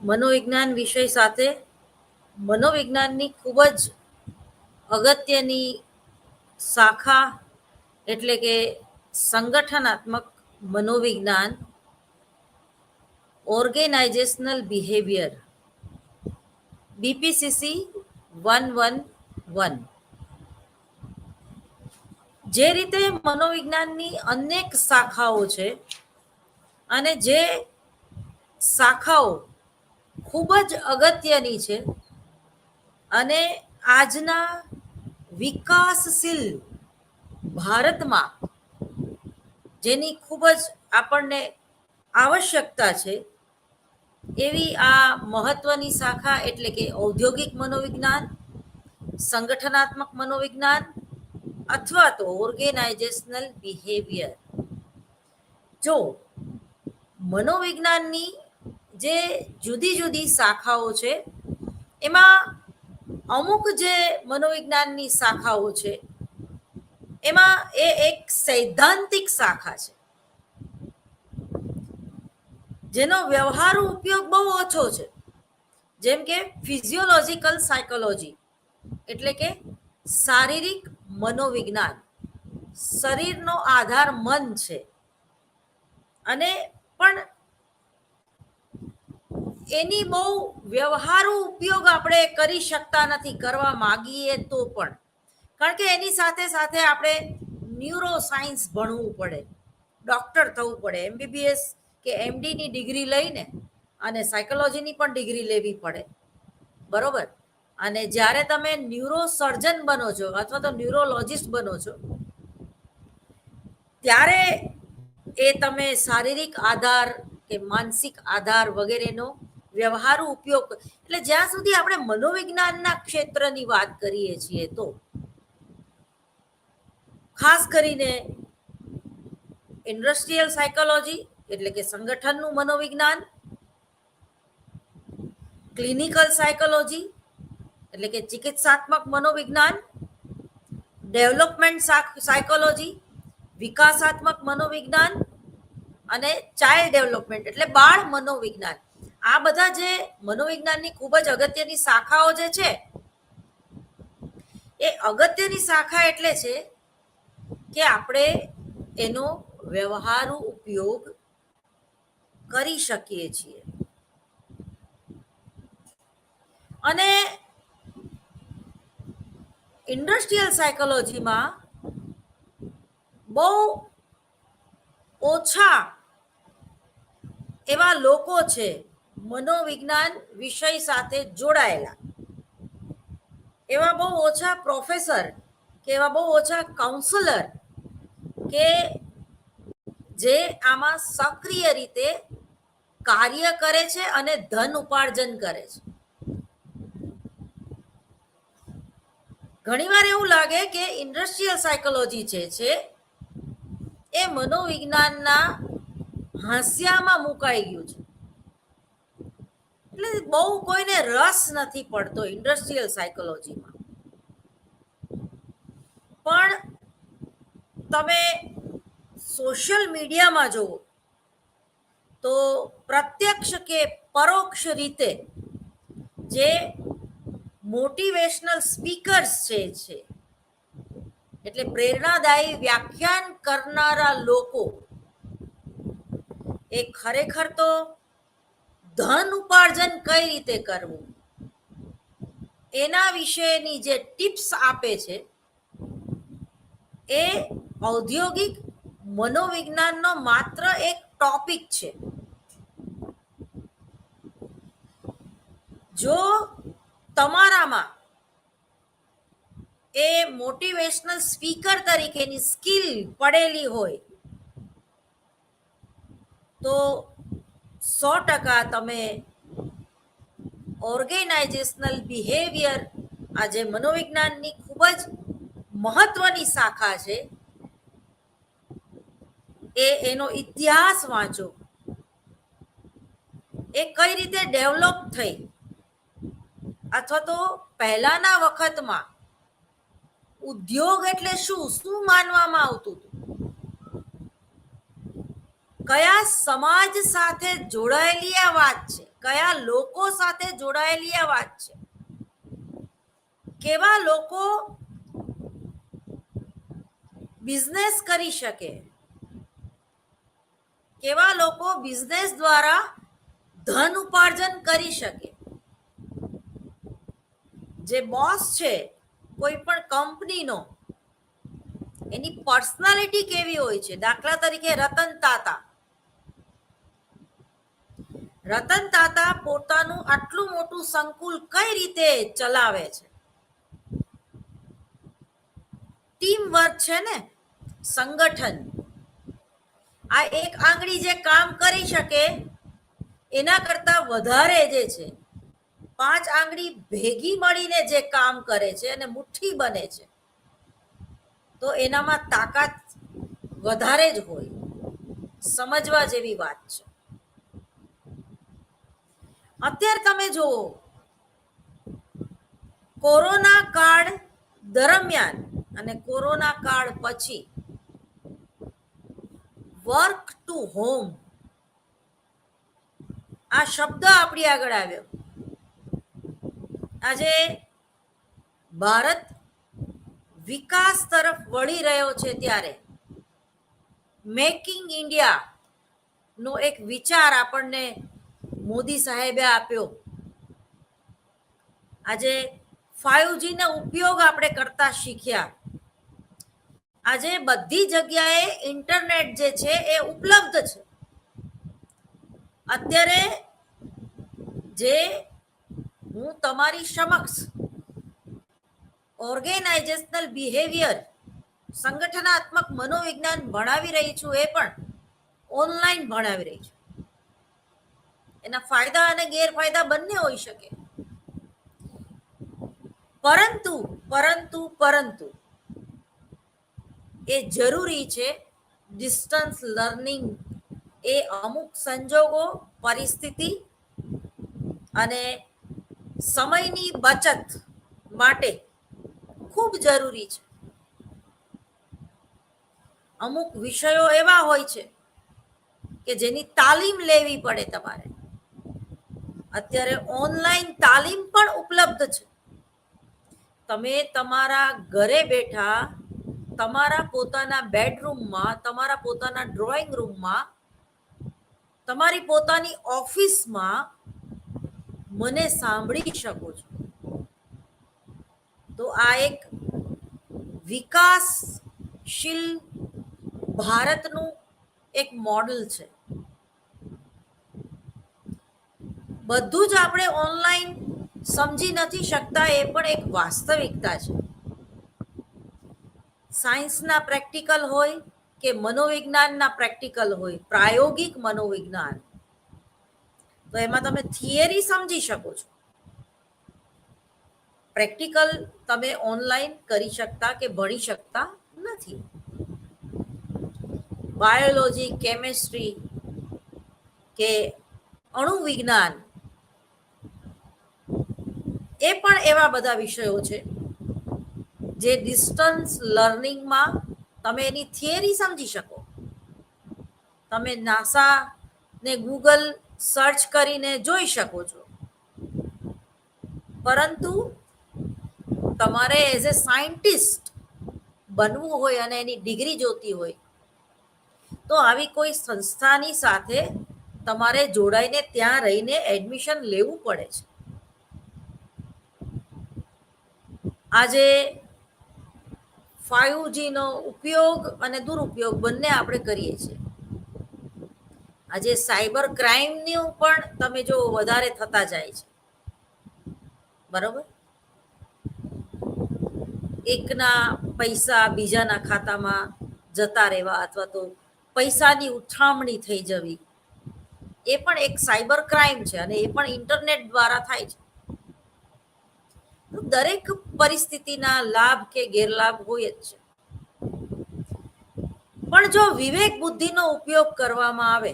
મનોવિજ્ઞાન વિષય સાથે મનોવિજ્ઞાનની ખૂબ જ અગત્યની શાખા એટલે કે સંગઠનાત્મક મનોવિજ્ઞાન, ઓર્ગેનાઇઝેશનલ બિહેવિયર, BPCC 111. જે રીતે મનોવિજ્ઞાનની અનેક શાખાઓ છે અને જે શાખાઓ ખૂબ જ અગત્યની છે અને આજના વિકાસશીલ ભારતમાં જેની ખૂબ જ આપણને આવશ્યકતા છે એવી આ મહત્વની શાખા એટલે કે ઔદ્યોગિક મનોવિજ્ઞાન, સંગઠનાત્મક મનોવિજ્ઞાન અથવા તો ઓર્ગેનાઇઝેશનલ બિહેવિયર. જો મનોવિજ્ઞાનની જે જુદી જુદી શાખાઓ છે એમાં અમુક જે મનોવિજ્ઞાનની શાખાઓ છે એમાં એ એક સૈદ્ધાંતિક શાખા છે જેનો વ્યવહારુ ઉપયોગ બહુ ઓછો છે, જેમ કે ફિઝિયોલોજીકલ સાયકોલોજી એટલે કે શારીરિક મનોવિજ્ઞાન. શરીરનો આધાર મન છે અને પણ એની બહુ વ્યવહારુ ઉપયોગ આપણે કરી શકતા નથી, કરવા માગીએ તો પણ, કારણ કે એની સાથે સાથે આપણે ન્યુરો સાયન્સ ભણવું પડે, ડૉક્ટર થવું પડે, MBBS કે MDની ડિગ્રી લઈને અને સાયકોલોજીની પણ ડિગ્રી લેવી પડે, બરોબર. અને જ્યારે તમે ન્યુરો સર્જન બનો છો અથવા તો ન્યુરોલોજિસ્ટ બનો છો ત્યારે એ તમે શારીરિક આધાર કે માનસિક આધાર વગેરેનો વ્યવહારુ ઉપયોગ, એટલે જ્યાં સુધી આપણે મનોવિજ્ઞાનના ક્ષેત્રની વાત કરીએ છીએ તો ખાસ કરીને ઇન્ડસ્ટ્રીયલ સાયકોલોજી એટલે કે સંગઠનનું મનોવિજ્ઞાન, ક્લિનિકલ સાયકોલોજી એટલે કે ચિકિત્સાત્મક મનોવિજ્ઞાન, ડેવલપમેન્ટ સાયકોલોજી વિકાસાત્મક મનોવિજ્ઞાન અને ચાઇલ્ડ ડેવલપમેન્ટ એટલે બાળ મનોવિજ્ઞાન. આ બધા જે મનોવિજ્ઞાનની ખૂબ જ અગત્યની શાખાઓ જે છે એ અગત્યની શાખા એટલે છે કે આપણે એનો વ્યવહારુ ઉપયોગ કરી શકીએ છીએ. અને ઇન્ડસ્ટ્રીયલ સાયકોલોજીમાં બહુ ઓછા એવા લોકો છે મનોવિજ્ઞાન વિષય સાથે જોડાયેલા, એવા બહુ ઓછા પ્રોફેસર કે એવા બહુ ઓછા કાઉન્સલર કે જે આમાં સક્રિય રીતે કાર્ય કરે છે અને ધન ઉપાર્જન કરે છે. ઘણીવાર એવું લાગે કે ઇન્ડસ્ટ્રીયલ સાયકોલોજી જે છે એ મનોવિજ્ઞાનના હાંસિયામાં મુકાઈ ગયું છે, એટલે બહુ કોઈને રસ નથી પડતો ઇન્ડસ્ટ્રીયલ સાયકોલોજીમાં. પણ તમે સોશિયલ મીડિયામાં જુઓ તો પ્રત્યક્ષ કે પરોક્ષ રીતે જે મોટિવેશનલ સ્પીકર્સ છે એટલે પ્રેરણાદાયી વ્યાખ્યાન કરનારા લોકો એ ખરેખર તો ધન ઉપાર્જન કઈ રીતે કરવું એના વિશેની જે ટિપ્સ આપે છે એ ઔદ્યોગિક મનોવિજ્ઞાનનો માત્ર એક ટોપિક છે. જો તમારામાં એ મોટિવેશનલ સ્પીકર તરીકેની સ્કિલ પડેલી હોય તો 100% તમે ઓર્ગેનાઇઝેશનલ બિહેવિયર આ જે મનોવિજ્ઞાનની ખૂબ જ મહત્વની શાખા છે એનો ઇતિહાસ વાંચો, એ કઈ રીતે ડેવલપ થઈ અથવા તો પહેલાના વખતમાં ઉદ્યોગ એટલે શું માનવામાં આવતું હતું, કયા સમાજ સાથે જોડાયેલી આ વાત છે, કયા લોકો સાથે જોડાયેલી આ વાત છે, કેવા લોકો બિઝનેસ કરી શકે, કેવા લોકો બિઝનેસ દ્વારા ધન ઉપાર્જન કરી શકે. જે બોસ છે કોઈ પણ કંપનીનો, એની પર્સનાલિટી કેવી હોય છે. દાખલા તરીકે રતન તાતા. રતન તાતા પોતાનું આટલું મોટું સંકુલ કઈ રીતે ચલાવે છે? ટીમ વર્ક છે ને, સંગઠન. આ એક આંગળી જે કામ કરી શકે એના કરતા વધારે જે છે 5 આંગળી ભેગી મળીને જે કામ કરે છે અને મુઠ્ઠી બને છે, તો એનામાં તાકાત વધારે જ હોય. સમજવા જેવી વાત છે. અત્યારે તમે જુઓ, કોરોના કાળ દરમિયાન અને કોરોના કાળ પછી વર્ક ટુ હોમ આ શબ્દ આપણી આગળ આવ્યો. આજે ભારત વિકાસ તરફ વળી રહ્યો છે ત્યારે મેકિંગ ઇન્ડિયા નો એક વિચાર આપણને મોદી સાહેબે આપ્યો. આજે 5G નો ઉપયોગ આપણે કરતા શીખ્યા. આજે બધી જગ્યાએ ઇન્ટરનેટ જે છે એ ઉપલબ્ધ છે. અત્યારે જે હું તમારી સમક્ષ ઓર્ગેનાઇઝેશનલ બિહેવિયર, સંગઠનાત્મક મનોવિજ્ઞાન ભણાવી રહી છું, એ પણ ઓનલાઈન ભણાવી રહી છું. એના ફાયદા અને ગેરફાયદા બંને હોઈ શકે. પરંતુ પરંતુ પરંતુ એ જરૂરી છે. ડિસ્ટન્સ લર્નિંગ એ અમુક સંજોગો, પરિસ્થિતિ અને સમયની બચત માટે ખૂબ જરૂરી છે. અમુક વિષયો એવા હોય છે કે જેની તાલીમ લેવી પડે તમારે. અત્યારે ઓનલાઈન તાલીમ પણ ઉપલબ્ધ છે. તમે તમારા ઘરે બેઠા તમારા પોતાના બેડરૂમમાં, તમારા પોતાના ડ્રોઈંગ રૂમમાં, તમારી પોતાની ઓફિસમાં મને સાંભળી શકો છો. તો આ એક વિકાસશીલ ભારતનું એક મોડલ છે. બધું જ આપણે ઓનલાઈન સમજી નથી શકતા, એ પણ એક વાસ્તવિકતા છે. સાયન્સના પ્રેક્ટિકલ હોય કે મનોવિજ્ઞાનના પ્રેક્ટિકલ હોય, પ્રાયોગિક મનોવિજ્ઞાન, તો એમાં તમે થિયરી સમજી શકો છો. પ્રેક્ટિકલ તમે ઓનલાઈન કરી શકતા કે ભણી શકતા નથી. બાયોલોજી, કેમેસ્ટ્રી કે અણુ વિજ્ઞાન, એ પણ એવા બધા વિષયો છે જે ડિસ્ટન્સ લર્નિંગમાં તમે એની થિયરી સમજી શકો. તમે નાસા ને ગૂગલ સર્ચ કરીને જોઈ શકો છો. પરંતુ તમારે એઝ એ સાયન્ટિસ્ટ બનવું હોય અને એની ડિગ્રી જોતી હોય, તો આવી કોઈ સંસ્થાની સાથે તમારે જોડાઈને ત્યાં રહીને એડમિશન લેવું પડે છે. આજે 5G નો ઉપયોગ અને દુરુપયોગ બંને આપણે કરીએ છીએ. આજે સાયબર ક્રાઇમનું પણ તમે જો વધારે થતા જાય છે, બરોબર. એકના પૈસા બીજાના ખાતામાં જતા રહેવા અથવા તો પૈસાની ઉઠામણી થઈ જવી, એ પણ એક સાયબર ક્રાઇમ છે અને એ પણ ઇન્ટરનેટ દ્વારા થાય છે. દરેક પરિસ્થિતિના લાભ કે ગેરલાભ હોય જ છે. પણ જો વિવેક બુદ્ધિનો ઉપયોગ કરવામાં આવે,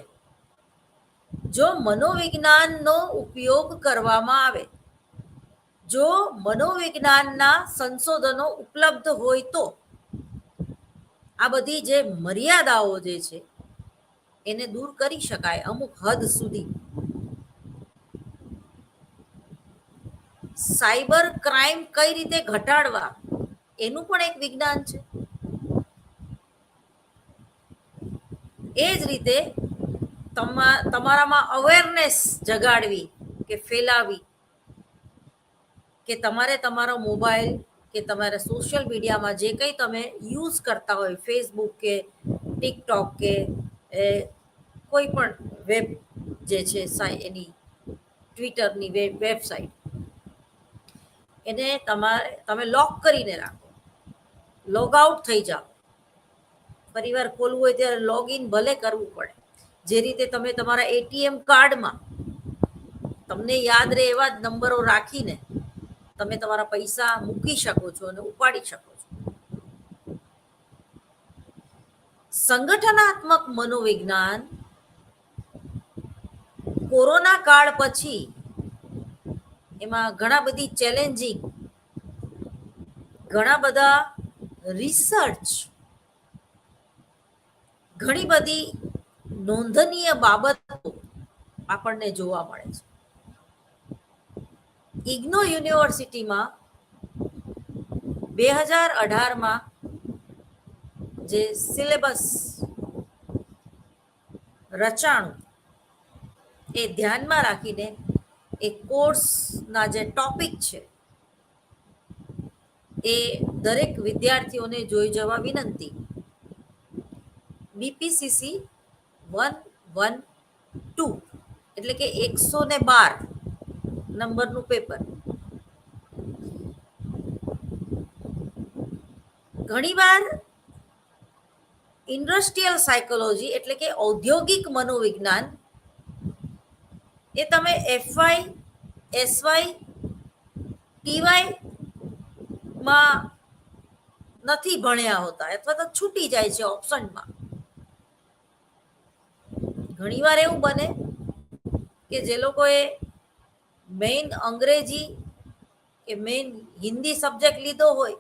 જો મનોવિજ્ઞાનનો ઉપયોગ કરવામાં આવે, જો મનોવિજ્ઞાનના સંશોધનો ઉપલબ્ધ હોય, તો આ બધી જે મર્યાદાઓ જે છે એને દૂર કરી શકાય અમુક હદ સુધી. સાયબર ક્રાઇમ કઈ રીતે ઘટાડવા એનું પણ એક વિજ્ઞાન છે. એ જ રીતે તમારામાં અવેરનેસ જગાડવી કે ફેલાવી કે તમારે તમારો મોબાઈલ કે તમારે સોશિયલ મીડિયામાં જે કંઈ તમે યુઝ કરતા હોય, ફેસબુક કે ટિકટોક કે કોઈ પણ વેબ જે છે એની ટ્વિટરની વેબસાઇટ, એને તમે લોક કરીને રાખો, લોગ આઉટ થઈ જાઓ. ફરીવાર ખોલવું હોય ત્યારે લોગ ઇન ભલે કરવું પડે. જે રીતે તમે તમારા એટીએમ કાર્ડમાં તમને યાદ રહે એવા જ નંબરો રાખીને તમે તમારા પૈસા મૂકી શકો છો અને ઉપાડી શકો છો. સંગઠનાત્મક મનોવિજ્ઞાન કોરોના કાળ પછી એમાં ઘણા બધી ચેલેન્જિંગ, ઘણા બધા રિસર્ચ, ઘણી બધી નોંધનીય બાબતો આપણને જોવા મળે છે. ઇગ્નો યુનિવર્સિટીમાં 2018માં જે સિલેબસ રચાણું એ ધ્યાનમાં રાખીને એ કોર્સના જે ટોપિક છે એ દરેક વિદ્યાર્થીઓને જોઈ જવા વિનંતી. બીપીસીસી 112 એટલે કે 112 નંબરનું પેપર. ઘણીવાર ઇન્ડસ્ટ્રીયલ સાયકોલોજી એટલે કે ઔદ્યોગિક મનોવિજ્ઞાન એ તમે એફવાય, એસવાય, ટીવાય માં નથી ભણ્યા હોતા અથવા તો છૂટી જાય છે ઓપ્શનમાં. ઘણીવાર એવું બને કે જે લોકોએ મેઇન અંગ્રેજી કે મેઇન હિન્દી સબ્જેક્ટ લીધો હોય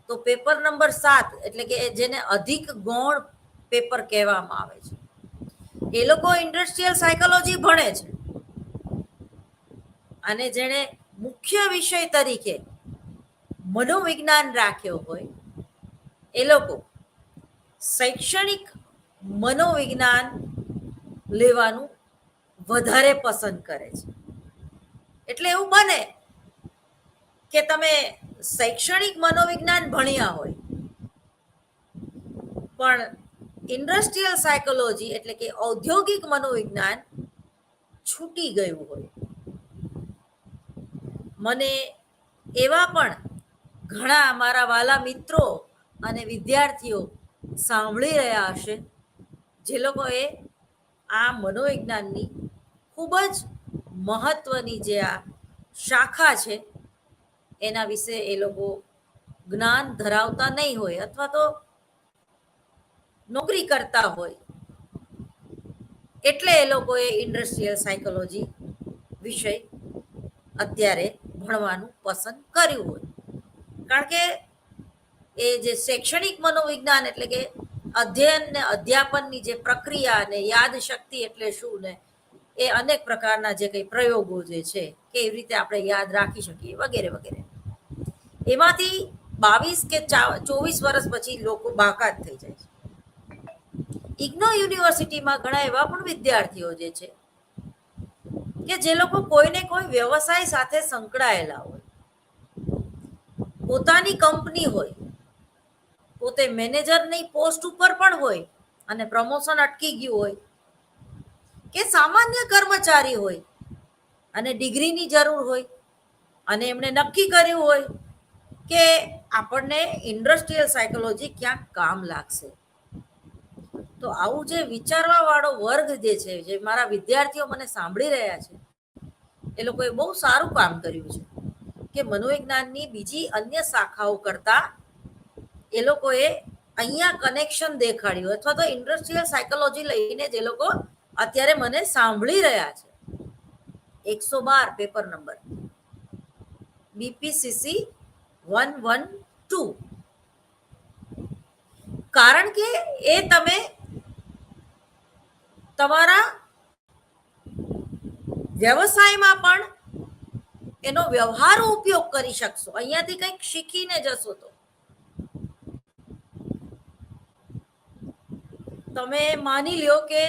તો પેપર નંબર 7 એટલે કે જેને અધિક ગૌણ પેપર કહેવામાં આવે છે, એ લોકો ઇન્ડસ્ટ્રીયલ સાયકોલોજી ભણે છે. અને જેણે મુખ્ય વિષય તરીકે મનોવિજ્ઞાન રાખ્યો હોય એ લોકો શૈક્ષણિક મનોવિજ્ઞાન લેવાનું વધારે પસંદ કરે છે. એટલે એવું બને કે તમે શૈક્ષણિક મનોવિજ્ઞાન ભણ્યા હોય પણ ઇન્ડસ્ટ્રીયલ સાયકોલોજી એટલે કે ઔદ્યોગિક મનોવિજ્ઞાન છૂટી ગયું હોય. મને એવા પણ ઘણા મારા વાલા મિત્રો અને વિદ્યાર્થીઓ સાંભળી રહ્યા હશે જે લોકોએ આ મનોવિજ્ઞાનની ખૂબ જ મહત્વની જે આ શાખા છે એના વિશે એ લોકો જ્ઞાન ધરાવતા નહીં હોય અથવા તો નોકરી કરતા હોય એટલે એ લોકોએ ઇન્ડસ્ટ્રીયલ સાયકોલોજી વિષય અત્યારે ભણવાનું પસંદ કર્યું હોય. કારણ કે એ જે શૈક્ષણિક મનોવિજ્ઞાન એટલે કે અધ્યયન ને અધ્યાપનની જે પ્રક્રિયા ને યાદ શક્તિ એટલે શું ને એ અનેક પ્રકારના જે કંઈ પ્રયોગો જે છે કેવી રીતે આપણે યાદ રાખી શકીએ વગેરે વગેરે, એમાંથી 22 કે 24 વર્ષ પછી લોકો બાકાત થઈ જાય છે. ઇગ્નો યુનિવર્સિટીમાં ઘણા એવા પણ વિદ્યાર્થીઓ જે છે કે જે લોકો કોઈને કોઈ વ્યવસાય સાથે સંકળાયેલા હોય, પોતાની કંપની હોય, પોતે મેનેજરની પોસ્ટ ઉપર પણ હોય અને પ્રમોશન અટકી ગયું હોય, કે સામાન્ય કર્મચારી હોય અને ડિગ્રીની જરૂર હોય અને એમણે નક્કી કર્યું હોય કે આપણને ઇન્ડસ્ટ્રીયલ સાયકોલોજી ક્યાંક કામ લાગશે. તો આવું જે વિચારવા વાળો વર્ગ જે છે, જે મારા વિદ્યાર્થીઓ મને સાંભળી રહ્યા છે, એ લોકોએ બહુ સારું કામ કર્યું છે કે મનોવિજ્ઞાનની બીજી અન્ય શાખાઓ કરતા એ લોકોએ અહીંયા કનેક્શન દેખાડ્યું અથવા તો ઇન્ડસ્ટ્રીયલ સાયકોલોજી લઈને જે લોકો અત્યારે મને સાંભળી રહ્યા છે. 112 પેપર નંબર બીપીસીસી 112. કારણ કે એ તમે તમારા વ્યવસાયમાં પણ એનો વ્યવહારુ ઉપયોગ કરી શકશો. અહીંયાથી કંઈક શીખીને જશો. તો તમે માની લ્યો કે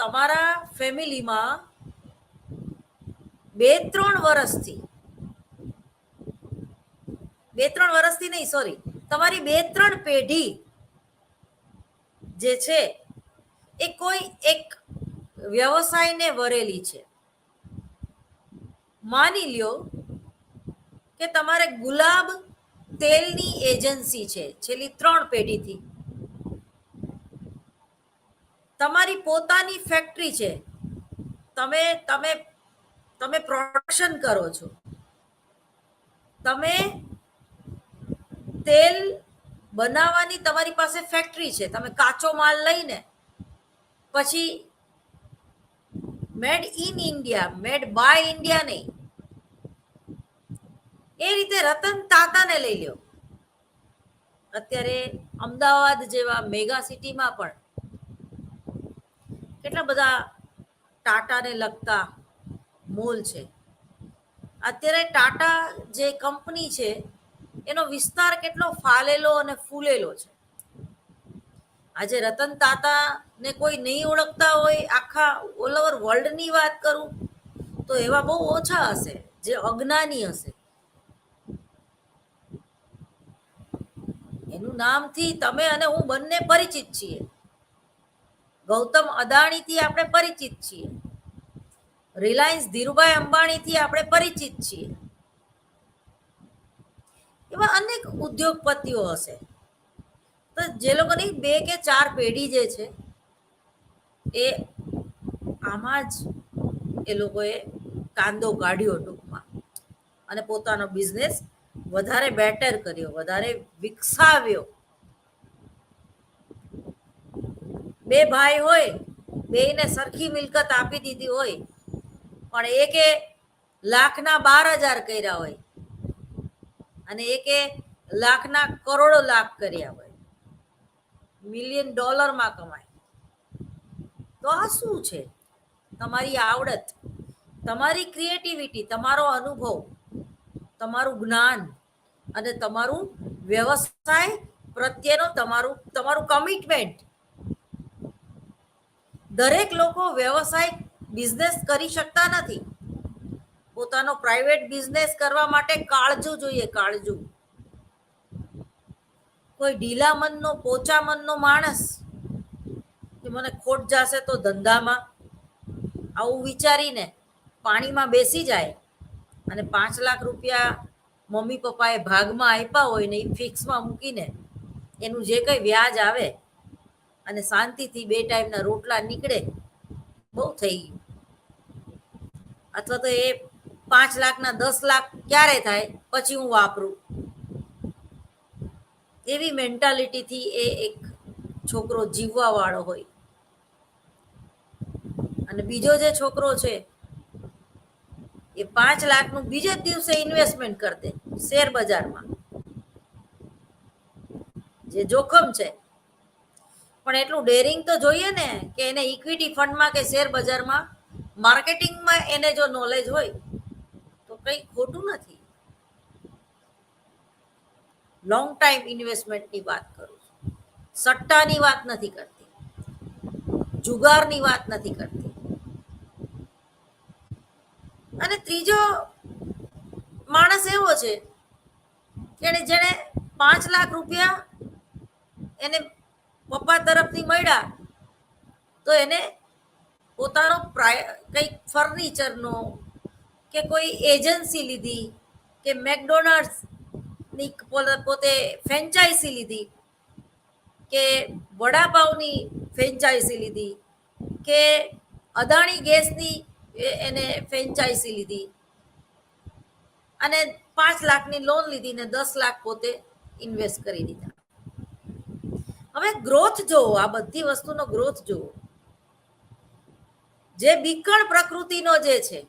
તમારા ફેમિલીમાં 2-3 વર્ષથી નહીં, સોરી, તમારી 2-3 પેઢી જે છે એ કોઈ એક વ્યવસાયને વરેલી છે. માની લ્યો કે તમારે ગુલાબ તેલની એજન્સી છે છેલ્લી 3 પેઢીથી. તમારી પોતાની ફેક્ટરી છે, તમે તમે તમે પ્રોડક્શન કરો છો, તમે તેલ બનાવવાની તમારી પાસે ફેક્ટરી છે, તમે કાચો માલ લઈને પછી made in India, made by India નહીં, એ રીતે રતન તાતાને લઈ લ્યો. અત્યારે અમદાવાદ જેવા મેગા સિટીમાં પણ કેટલા બધા ટાટાને લગતા મોલ છે. અત્યારે ટાટા જે કંપની છે એનો વિસ્તાર કેટલો ફાલેલો અને ફૂલેલો છે. આજે રતન તાતા ને કોઈ નહીં ઓળખતા હોય, આખા ઓલ ઓવર વર્લ્ડની વાત કરું તો એવા બહુ ઓછા હશે જે અજ્ઞાની હશે. એનું નામથી તમે અને હું બંને પરિચિત છીએ. ગૌતમ અદાણીથી આપણે પરિચિત છીએ, રિલાયન્સ ધીરુભાઈ અંબાણીથી આપણે પરિચિત છીએ. એવા અનેક ઉદ્યોગપતિઓ હશે તો જે લોકોની 2 કે 4 પેઢી જે છે એ આમાં જ એ લોકોએ કાંદો કાઢ્યો ટૂંકમાં, અને પોતાનો બિઝનેસ વધારે બેટર કર્યો, વધારે વિકસાવ્યો. 2 ભાઈ હોય, 2ને સરખી મિલકત આપી દીધી હોય, પણ એકે લાખના 12,000 કર્યા હોય અને એકે લાખના કરોડો લાખ કર્યા હોય, મિલિયન ડોલરમાં કમાય. તો આ શું છે? તમારી આવડત, તમારી ક્રિએટિવિટી, તમારો અનુભવ, તમારું જ્ઞાન અને તમારું વ્યવસાય પ્રત્યેનો તમારું કમિટમેન્ટ. દરેક લોકો વ્યવસાય બિઝનેસ કરી શકતા નથી. પોતાનો પ્રાઇવેટ બિઝનેસ કરવા માટે કાળજું જોઈએ, કાળજું. કોઈ ઢીલા મનનો, પોચા મનનો માણસ કે મને ખોટ જશે તો ધંધામાં, આવું વિચારીને પાણીમાં બેસી જાય અને 5 લાખ રૂપિયા મમ્મી પપ્પાએ ભાગમાં આપ્યા હોય ને એ ફિક્સમાં મૂકીને એનું જે કંઈ વ્યાજ આવે અને શાંતિથી 2 ટાઈમના રોટલા નીકળે, બહુ થઈ ગયું. અથવા તો એ 5 લાખના 10 લાખ ક્યારે થાય પછી હું વાપરું, એવી મેન્ટાલિટીથી એ એક છોકરો જીવવા વાળો હોય. અને બીજો જે છોકરો છે એ 5 લાખનું બીજે જ દિવસે ઇન્વેસ્ટમેન્ટ કરી દે શેર બજારમાં, જે જોખમ છે. પણ એટલું ડેરિંગ તો જોઈએ ને કે એને ઇક્વિટી ફંડમાં કે શેર બજારમાં માર્કેટિંગમાં એને જો નોલેજ હોય તો કંઈ ખોટું નથી. લોંગ ટાઈમ ઇન્વેસ્ટમેન્ટની વાત કરું છું, સટ્ટાની વાત નથી કરતી, જુગારની વાત નથી કરતી. અને ત્રીજો માણસ એવો છે કે જેણે 5 લાખ રૂપિયા એને પપ્પા તરફથી મળ્યા તો એને પોતાનો કંઈક ફર્નિચરનો કે કોઈ એજન્સી લીધી કે મેકડોનલ્ડ્સની પોતે ફ્રેન્ચાઇઝી લીધી કે વડાપાવની ફ્રેન્ચાઇઝી લીધી કે અદાણી ગેસની એને ફ્રેન્ચાઇઝી લીધી અને 5 લાખની લોન લીધી ને 10 લાખ પોતે ઇન્વેસ્ટ કરી દીધા. હવે ગ્રોથ જોવો, આ બધી વસ્તુનો ગ્રોથ જોવો. જે બીકણ પ્રકૃતિનો જે છે,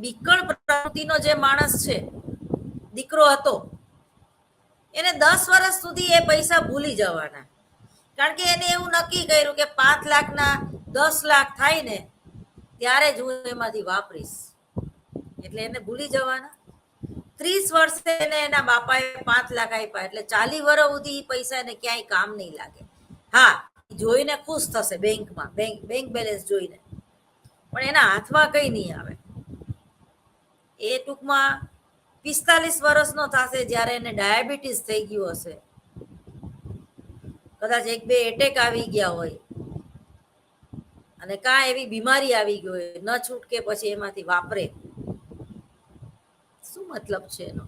બીકણ પ્રકૃતિનો જે માણસ છે, દીકરો હતો, એને 10 વર્ષ સુધી એ પૈસા ભૂલી જવાના. કારણ કે એને એવું નક્કી કર્યું કે 5 લાખના 10 લાખ થાય ને ત્યારે જ હું એમાંથી વાપરીશ. એટલે એટલે એને ભૂલી જવાના. 30 વર્ષે એને એના બાપાએ 5 લાખ આપ્યા એટલે 40 વર્ષ સુધી પૈસા એને ક્યાંય કામ નહીં લાગે. હા, જોઈને ખુશ થશે બેંકમાં, બેંક બેલેન્સ જોઈને, પણ એના હાથમાં કઈ નહીં આવે. એ ટૂંકમાં 45 વર્ષનો થશે જ્યારે એને ડાયાબિટીસ થઈ ગયું હશે, કદાચ 1-2 એટેક આવી ગયા હોય અને કાં એવી બીમારી આવી ગઈ હોય, ન છૂટકે પછી એમાંથી વાપરે. શું મતલબ છે એનો?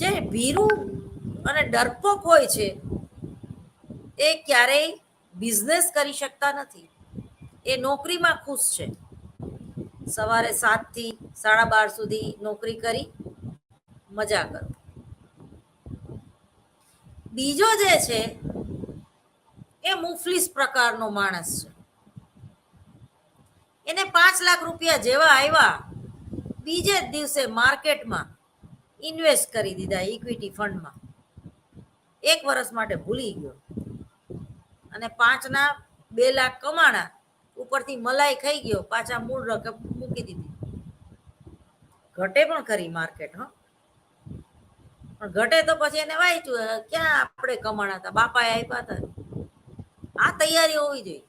જે ભીરું અને ડરપોક હોય છે એ ક્યારેય બિઝનેસ કરી શકતા નથી. એ નોકરીમાં ખુશ છે. સવારે 7 થી 12:30 સુધી નોકરી કરી મજા કરો. બીજો જે છે એ મુફલીસ પ્રકારનો માણસ છે. એને 5 લાખ રૂપિયા જેવા આવ્યા, બીજે જ દિવસે માર્કેટમાં ઇન્વેસ્ટ કરી દીધા ઇક્વિટી ફંડમાં. 1 વર્ષ માટે ભૂલી ગયો અને 5ના 2 લાખ કમાણા, ઉપરથી મલાઈ ખાઈ ગયો, પાછા મૂળ રકમ મૂકી દીધી. ઘટે પણ ખરી માર્કેટ, પણ ઘટે તો પછી એને વાંચ્યું ક્યાં આપણે કમાણા હતા, બાપાએ આપ્યા હતા. આ તૈયારી હોવી જોઈએ.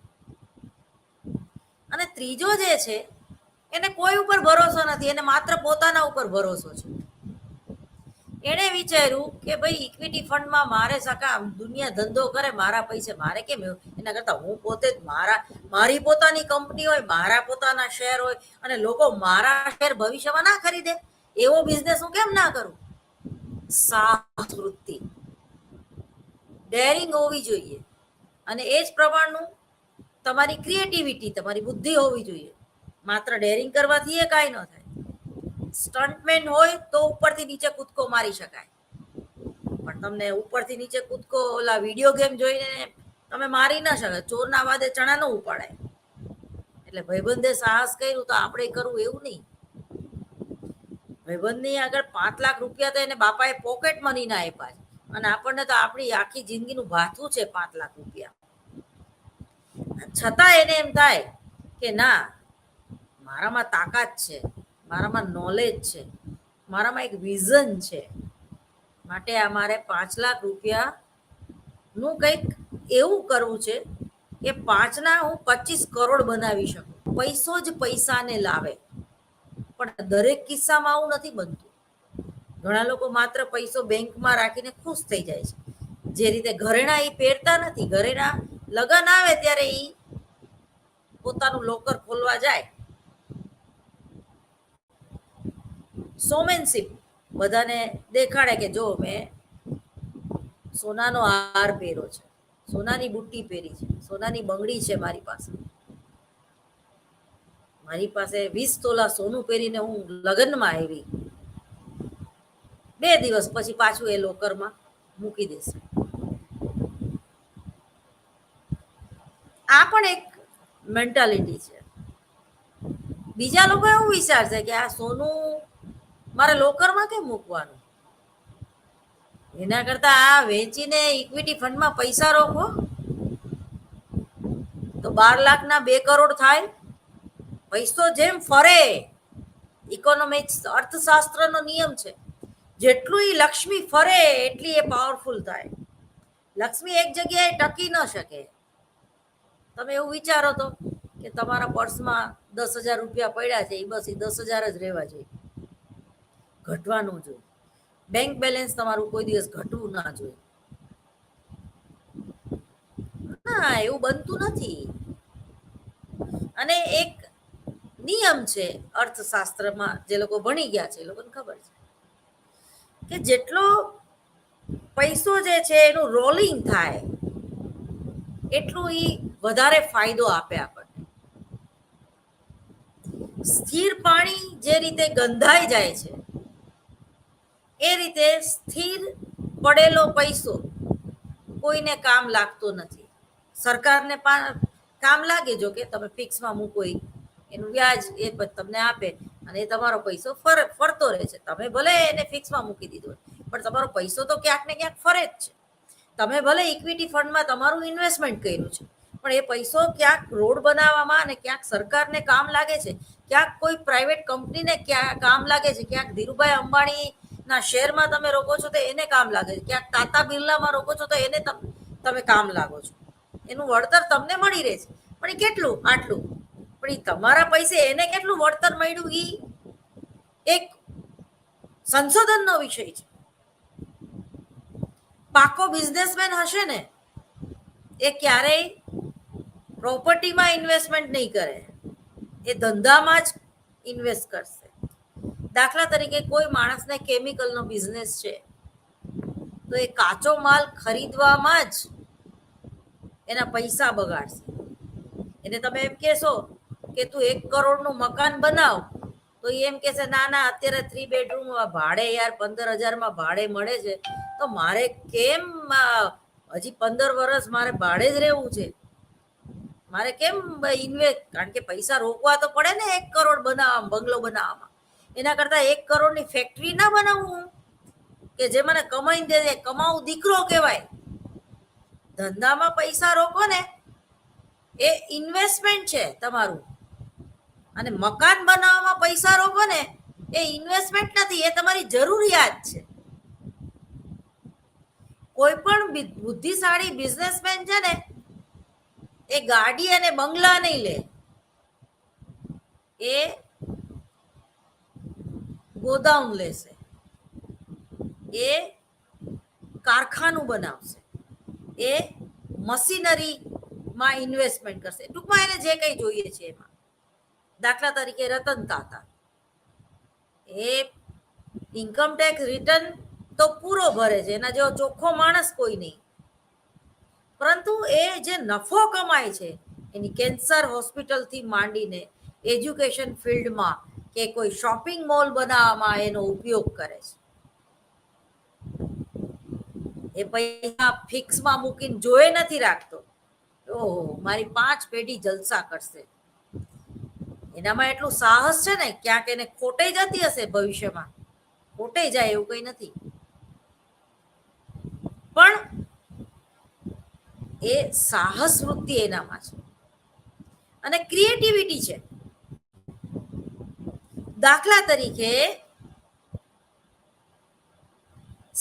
અને ત્રીજો જે છે એને કોઈ ઉપર ભરોસો નથી, એને માત્ર પોતાના ઉપર ભરોસો છે. એણે વિચાર્યું કે ભાઈ ઇક્વિટી ફંડમાં મારે સકા દુનિયા ધંધો કરે, મારા પૈસે મારે કેમ, એના કરતા હું પોતે જ મારી પોતાની કંપની હોય, મારા પોતાના શેર હોય અને લોકો મારા શેર ભવિષ્યમાં ના ખરીદે, એવો બિઝનેસ હું કેમ ના કરું. સાહસ વૃત્તિ, ડેરિંગ હોવી જોઈએ અને એ જ પ્રમાણનું તમારી ક્રિએટિવિટી, તમારી બુદ્ધિ હોવી જોઈએ. માત્ર ડેરિંગ કરવાથી એ કાંઈ ન થાય. સ્ટન્ટમેન હોય તો ઉપરથી નીચે કૂદકો મારી શકાય, પણ તમને ઉપરથી નીચે કૂદકો ઓલા વિડીયો ગેમ જોઈને તમે મારી ના શકો. ચોરના વાદે ચણા ન ઉપાડાય. એટલે ભાઈબંધે સાહસ કર્યું તો આપણે કરવું એવું નહીં. ભાઈબંધની આગળ 5 લાખ રૂપિયા તો એને બાપાએ પોકેટ મની ના આપ્યા છે અને આપણને તો આપણી આખી જિંદગીનું ભાથું છે 5 લાખ રૂપિયા. છતાં એને એમ થાય કે ના, મારામાં તાકાત છે, મારામાં નોલેજ છે, મારામાં એક વિઝન છે, માટે આ મારે 5 લાખ રૂપિયાનું કંઈક એવું કરવું છે કે 5ના હું 25 કરોડ બનાવી શકું. પૈસો જ પૈસાને લાવે, પણ દરેક કિસ્સામાં આવું નથી બનતું. ઘણા લોકો માત્ર પૈસો બેંકમાં રાખીને ખુશ થઈ જાય છે. જે રીતે ઘરેણા એ પહેરતા નથી, ઘરેણા લગન આવે ત્યારે એ પોતાનું લોકર ખોલવા જાય, સોમેનશીપ બધાને દેખાડે કે જો મેં સોનાનો હાર પહેર્યો છે, સોનાની બુટ્ટી પહેરી છે, સોનાની બંગડી છે મારી પાસે 20 તોલા સોનું પહેરીને હું લગ્નમાં આવી. 2 દિવસ પછી પાછું એ લોકરમાં મૂકી દેશે. આ પણ એક મેન્ટાલિટી છે. બીજા લોકો એવું વિચારશે કે આ સોનું મારે લોકરમાં કેમ મૂકવાનું, એના કરતા આ વેચીને ઇક્વિટી ફંડમાં પૈસા રોકો તો 12 લાખના 2 કરોડ થાય. પૈસો જેમ ફરે, ઇકોનોમિક્સ અર્થશાસ્ત્રનો નિયમ છે, જેટલું એ લક્ષ્મી ફરે એટલી એ પાવરફુલ થાય. લક્ષ્મી એક જગ્યાએ ટકી ન શકે. તમે એવું વિચારો તો કે તમારા પર્સમાં 10,000 રૂપિયા પડ્યા છે, એ બસ એ 10,000 જ રહેવા જોઈએ, ઘટવાનું જોઈએ. બેંક બેલેન્સ તમારું કોઈ દિવસ ઘટવું ના જોઈએ. ના, એવું બનતું નથી. અને એક નિયમ છે અર્થશાસ્ત્રમાં, જે લોકો ભણી ગયા છે એ લોકોને ખબર છે કે જેટલો પૈસો જે છે એનું રોલિંગ થાય એટલું એ વધારે ફાયદો આપે આપણને. સ્થિર પાણી જે રીતે ગંધાઈ જાય છે એ રીતે સ્થિર પડેલો પૈસો કોઈને કામ લાગતો નથી. સરકારને કામ લાગે, જો કે તમે ફિક્સમાં મૂકો, એનું વ્યાજ એ તમને આપે અને એ તમારો પૈસો ફરતો રહે છે. તમે ભલે એને ફિક્સમાં મૂકી દીધો પણ તમારો પૈસો તો ક્યાંક ને ક્યાંક ફરે જ છે. તમે ભલે ઇક્વિટી ફંડમાં તમારું ઇન્વેસ્ટમેન્ટ કર્યું છે, પણ એ પૈસો ક્યાંક રોડ બનાવવામાં અને ક્યાંક સરકારને કામ લાગે છે, ક્યાંક કોઈ પ્રાઇવેટ કંપનીને ક્યાં કામ લાગે છે, ક્યાંક ધીરુભાઈ અંબાણીના શેરમાં તમે રોકો છો તો એને કામ લાગે છે, ક્યાંક ટાટા બિરલામાં રોકો છો તો એને તમે કામ લાગો છો, એનું વળતર તમને મળી રહે છે. પણ એ કેટલું? આટલું. પણ એ તમારા પૈસે એને કેટલું વળતર મળ્યું એ એક સંશોધનનો વિષય છે. પાકો બિઝનેસમેન હશે ને એ ક્યારેય પ્રોપર્ટીમાં ઇન્વેસ્ટમેન્ટ નહીં કરે, એ ધંધામાં જ ઇન્વેસ્ટ કરશે. દાખલા તરીકે કોઈ માણસને કેમિકલનો બિઝનેસ છે તો એ કાચો માલ ખરીદવામાં જ એના પૈસા બગાડશે. એને તમે એમ કહેશો કે તું 1 કરોડનું મકાન બનાવ તો એ એમ કહેશે ના ના અત્યારે 3 બેડરૂમ ભાડે યાર 15,000માં ભાડે મળે છે, તો મારે કેમ હજી 15 વર્ષ મારે ભાડે જ રહેવું છે, મારે કેમ ઇન્વેસ્ટ? કારણ કે પૈસા રોકવા તો પડે ને 1 કરોડ બનાવવામાં, બંગલો બનાવવામાં. એના કરતા 1 કરોડની ફેક્ટરી ના બનાવું કે જે મને કમાઈને દે, કમાવું દીકરો કહેવાય. ધંધામાં પૈસા રોકો ને એ ઇન્વેસ્ટમેન્ટ છે તમારું, અને મકાન બનાવવામાં પૈસા રોકો ને એ ઇન્વેસ્ટમેન્ટ નથી, એ તમારી જરૂરિયાત છે. કોઈ પણ બુદ્ધિશાળી બિઝનેસમેન છે ને એ ગાડી અને બંગલા નહીં લે, એ ગોદાઉન લેશે, એ કારખાનું બનાવશે, એ મશીનરીમાં ઇન્વેસ્ટમેન્ટ કરશે. ટૂંકમાં એને જે કંઈ જોઈએ છે એમાં. દાખલા તરીકે રતન તાતા એ ઇન્કમ ટેક્સ રિટર્ન તો પૂરો ભરે છે, એના જેવો ચોખ્ખો માણસ કોઈ નહીં. પરંતુ એ જે નફો કમાય છે એની કેન્સર હોસ્પિટલથી માંડીને એજ્યુકેશન ફિલ્ડમાં કે કોઈ શોપિંગ મોલ બનાવવામાં એનો ઉપયોગ કરે છે. એ પૈસા ફિક્સમાં મૂકીને જોઈ નથી રાખતો, ઓહો મારી 5 પેઢી જલસા કરશે. એનામાં એટલું સાહસ છે ને, ક્યાંક એને ખોટે જતી હશે ભવિષ્યમાં, ખોટે જાય એવું કઈ નથી, પણ એ સાહસ વૃત્તિ એનામાં છે અને ક્રિએટિવિટી છે. દાખલા તરીકે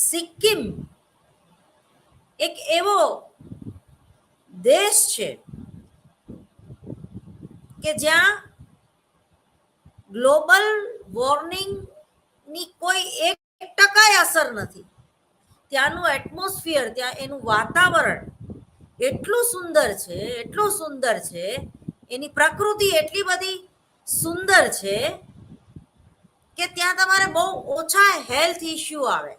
સિક્કિમ એક એવો દેશ છે કે જ્યાં ગ્લોબલ વોર્મિંગની કોઈ 1% અસર નથી. ત્યાંનું એટમોસ્ફિયર, ત્યાં એનું વાતાવરણ એટલું સુંદર છે, એટલું સુંદર છે, એની પ્રકૃતિ એટલી બધી સુંદર છે કે ત્યાં તમારે બહુ ઓછા હેલ્થ ઇશ્યુ આવે.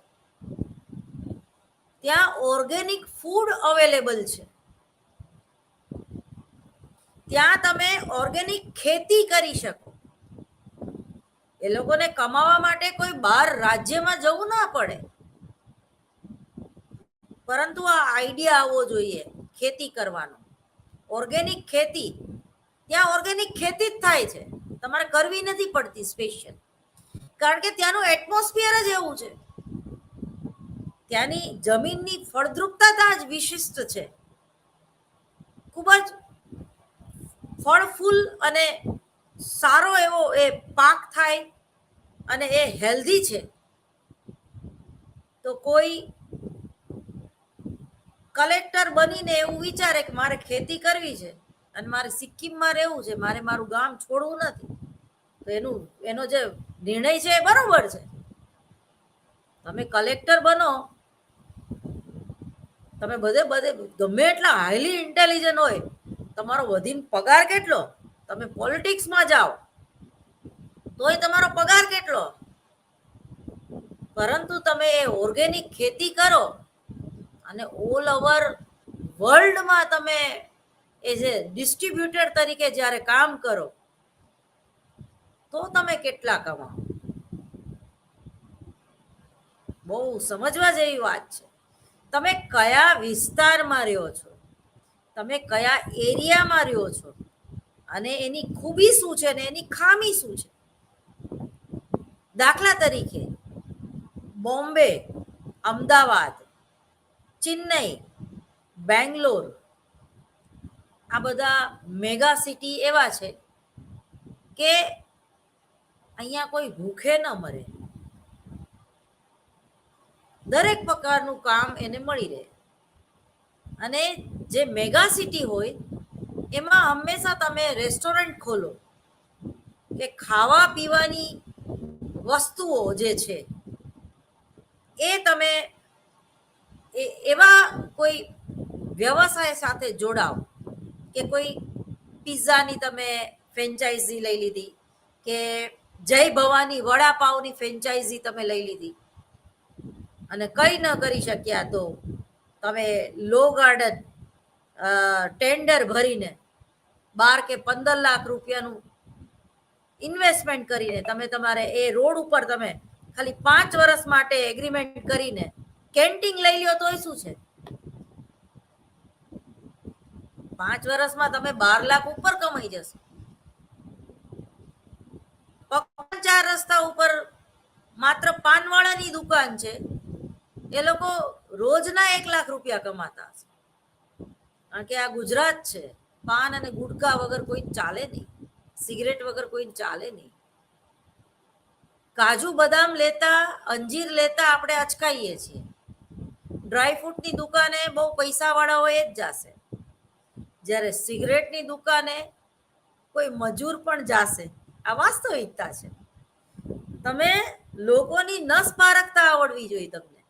ત્યાં ઓર્ગેનિક ફૂડ અવેલેબલ છે, ત્યાં તમે ઓર્ગેનિક ખેતી કરી શકો. એ લોકોને કમાવા માટે કોઈ બહાર રાજ્યમાં જવું ના પડે, પરંતુ આ આઈડિયા આવવો જોઈએ ખેતી કરવાનો. ઓર્ગેનિક ખેતી, ત્યાં ઓર્ગેનિક ખેતી જ થાય છે, તમારે કરવી નથી પડતી સ્પેશિયલ, કારણ કે ત્યાંનું એટમોસ્ફિયર જ એવું છે. ત્યાંની જમીનની ફળદ્રુપતા જ વિશિષ્ટ છે, ખૂબ જ ફળ ફૂલ અને સારો એવો એ પાક થાય અને એ હેલ્ધી છે. તો કોઈ કલેક્ટર બનીને એવું વિચારે કે મારે ખેતી કરવી છે અને મારે સિક્કિમમાં રહેવું છે, મારે મારું ગામ છોડવું નથી, તો એનો જે નિર્ણય છે એ બરોબર છે. તમે કલેક્ટર બનો, તમે બધે ગમે એટલા હાઈલી ઇન્ટેલિજન્ટ હોય, તમારો વધીને પગાર કેટલો? તમે પોલિટિક્સમાં જાઓ તોય તમારો પગાર કેટલો? પરંતુ તમે એ ઓર્ગેનિક ખેતી કરો અને ઓલ ઓવર વર્લ્ડમાં તમે એઝ એ ડિસ્ટ્રીબ્યુટર તરીકે જ્યારે કામ કરો તો તમે કેટલા કમાઓ? બહુ સમજવા જેવી વાત છે. તમે કયા વિસ્તારમાં રહ્યો છો, તમે કયા એરિયામાં રહ્યો છો, અને એની ખૂબી શું છે ને એની ખામી શું છે. દાખલા તરીકે બોમ્બે, અમદાવાદ, ચેન્નઈ, બેંગ્લોર, આ બધા મેગા સિટી એવા છે કે અહીંયા કોઈ ભૂખે ન મરે, દરેક પ્રકારનું કામ એને મળી રહે. અને જે મેગા સિટી હોય એમાં હંમેશા તમે રેસ્ટોરન્ટ ખોલો કે ખાવા પીવાની વસ્તુઓ જે છે એ તમે એવા કોઈ વ્યવસાય સાથે જોડાઓ કે કોઈ પિઝાની તમે ફ્રેન્ચાઇઝી લઈ લીધી કે જય ભવાની વડાપાવની ફ્રેન્ચાઇઝી તમે લઈ લીધી અને કંઈ ન કરી શક્યા તો તમે લો ગાર્ડન ટેન્ડર ભરીને 12 કે 15 લાખ રૂપિયાનું ઇન્વેસ્ટમેન્ટ કરીને તમે તમારે એ રોડ ઉપર તમે ખાલી 5 વર્ષ માટે એગ્રીમેન્ટ કરીને કેન્ટીન લઈ લ્યો તોય શું છે? 5 વર્ષમાં તમે 12 લાખ ઉપર કમાઈ જશો. 4 રસ્તા ઉપર માત્ર પાનવાળાની દુકાન છે, એ લોકો રોજના 1 લાખ રૂપિયા કમાતા હશે. કારણ કે આ ગુજરાત છે, પાન અને ગુટકા વગર કોઈ ચાલે નહીં, સિગરેટ વગર કોઈ ચાલે નહીં. કાજુ બદામ લેતા, અંજીર લેતા આપણે અચકાઈએ છીએ. ડ્રાયફ્રૂટની દુકાને બહુ પૈસાવાળા હોય જ જશે, જ્યારે સિગરેટની દુકાને કોઈ મજૂર પણ જાશે. આ વાસ્તવિકતા છે. તમે લોકોની નસ પારખતા આવડવી જોઈએ તમને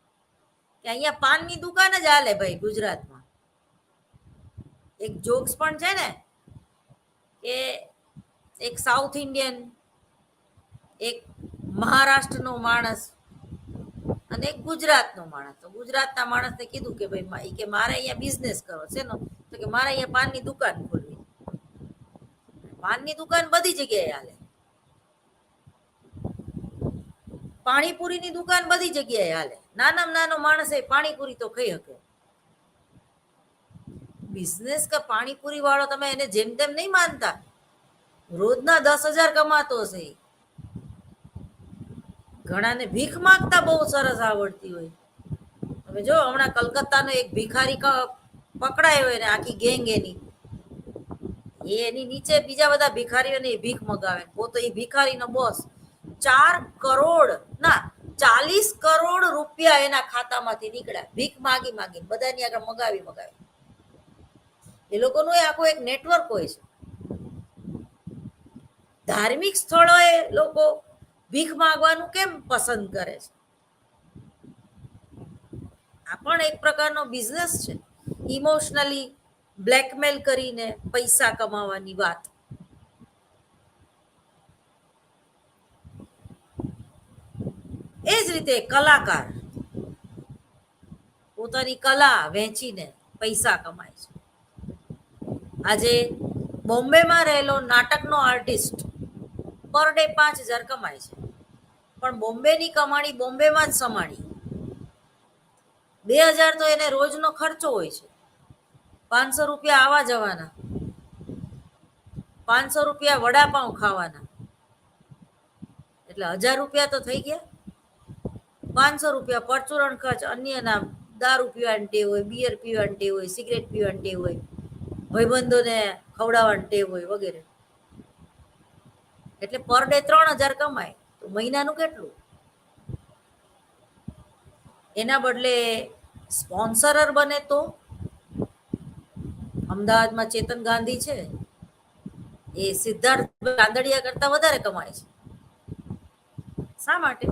કે અહીંયા પાનની દુકાન જ હાલે ભાઈ ગુજરાતમાં. એક જોક્સ પણ છે ને કે એક સાઉથ ઇન્ડિયન, એક મહારાષ્ટ્રનો માણસ અને એક ગુજરાતનો માણસ. તો ગુજરાતના માણસને કીધું કે ભાઈ કે મારે અહીંયા બિઝનેસ કરવો છે ને, તો કે મારે અહીંયા પાનની દુકાન ખોલવી. પાનની દુકાન બધી જગ્યાએ હાલે, પાણીપુરીની દુકાન બધી જગ્યાએ હાલે. નાનામાં નાનો માણસ એ પાણીપુરી તો ખાઈ શકે. બિઝનેસ કે પાણીપુરી વાળો તમે એને જેમ તેમ નહીં માનતા. રોજના 10,000 કમાતો હશે. ઘણાને ભીખ માંગતા બહુ સરસ આવડતી હોય. તમે જો હમણાં કલકત્તાનો એક ભિખારી પકડાયો હોય ને આખી ગેંગ એની નીચે બીજા બધા ભિખારીઓને ભીખ મગાવે. પોતે એ ભિખારીનો બોસ. 4 કરોડ ના 40 કરોડ રૂપિયા એના ખાતામાંથી નીકળ્યા ભીખ માગી માગીને, બધાની આગળ મગાવી. એ લોકોનું આખું એક નેટવર્ક હોય છે. ધાર્મિક સ્થળોએ લોકો ભીખ માંગવાનું કેમ પસંદ કરે છે? આ પણ એક પ્રકારનો બિઝનેસ છે. ઇમોશનલી બ્લેકમેલ કરીને પૈસા કમાવાની વાત. એ જ રીતે કલાકાર પોતાની કલા વેચીને પૈસા કમાય છે. આજે બોમ્બેમાં રહેલો નાટકનો આર્ટિસ્ટ પર ડે 5,000 કમાય છે, પણ બોમ્બેની કમાણી બોમ્બેમાં જ સમાણી. 2,000 તો એને રોજનો ખર્ચો હોય છે. 500 રૂપિયા આવવા જવાના, 500 રૂપિયા વડાપાઉં ખાવાના, એટલે 1,000 રૂપિયા તો થઈ ગયા. 500 રૂપિયા પરચુરણ ખર્ચ, અન્યના દારૂ પીવાની ટેવ હોય, બિયર પીવાની ટેવ હોય, સિગરેટ પીવાની ટેવ હોય, ભાઈબંધોને ખવડાવવાની ટેવ હોય વગેરે. એટલે પર ડે 3,000 કમાય તો મહિનાનું કેટલું? એના બદલે સ્પોન્સરર બને તો અમદાવાદમાં ચેતન ગાંધી છે, એ સિદ્ધાર્થ રાંદડિયા કરતા વધારે કમાય છે. શા માટે?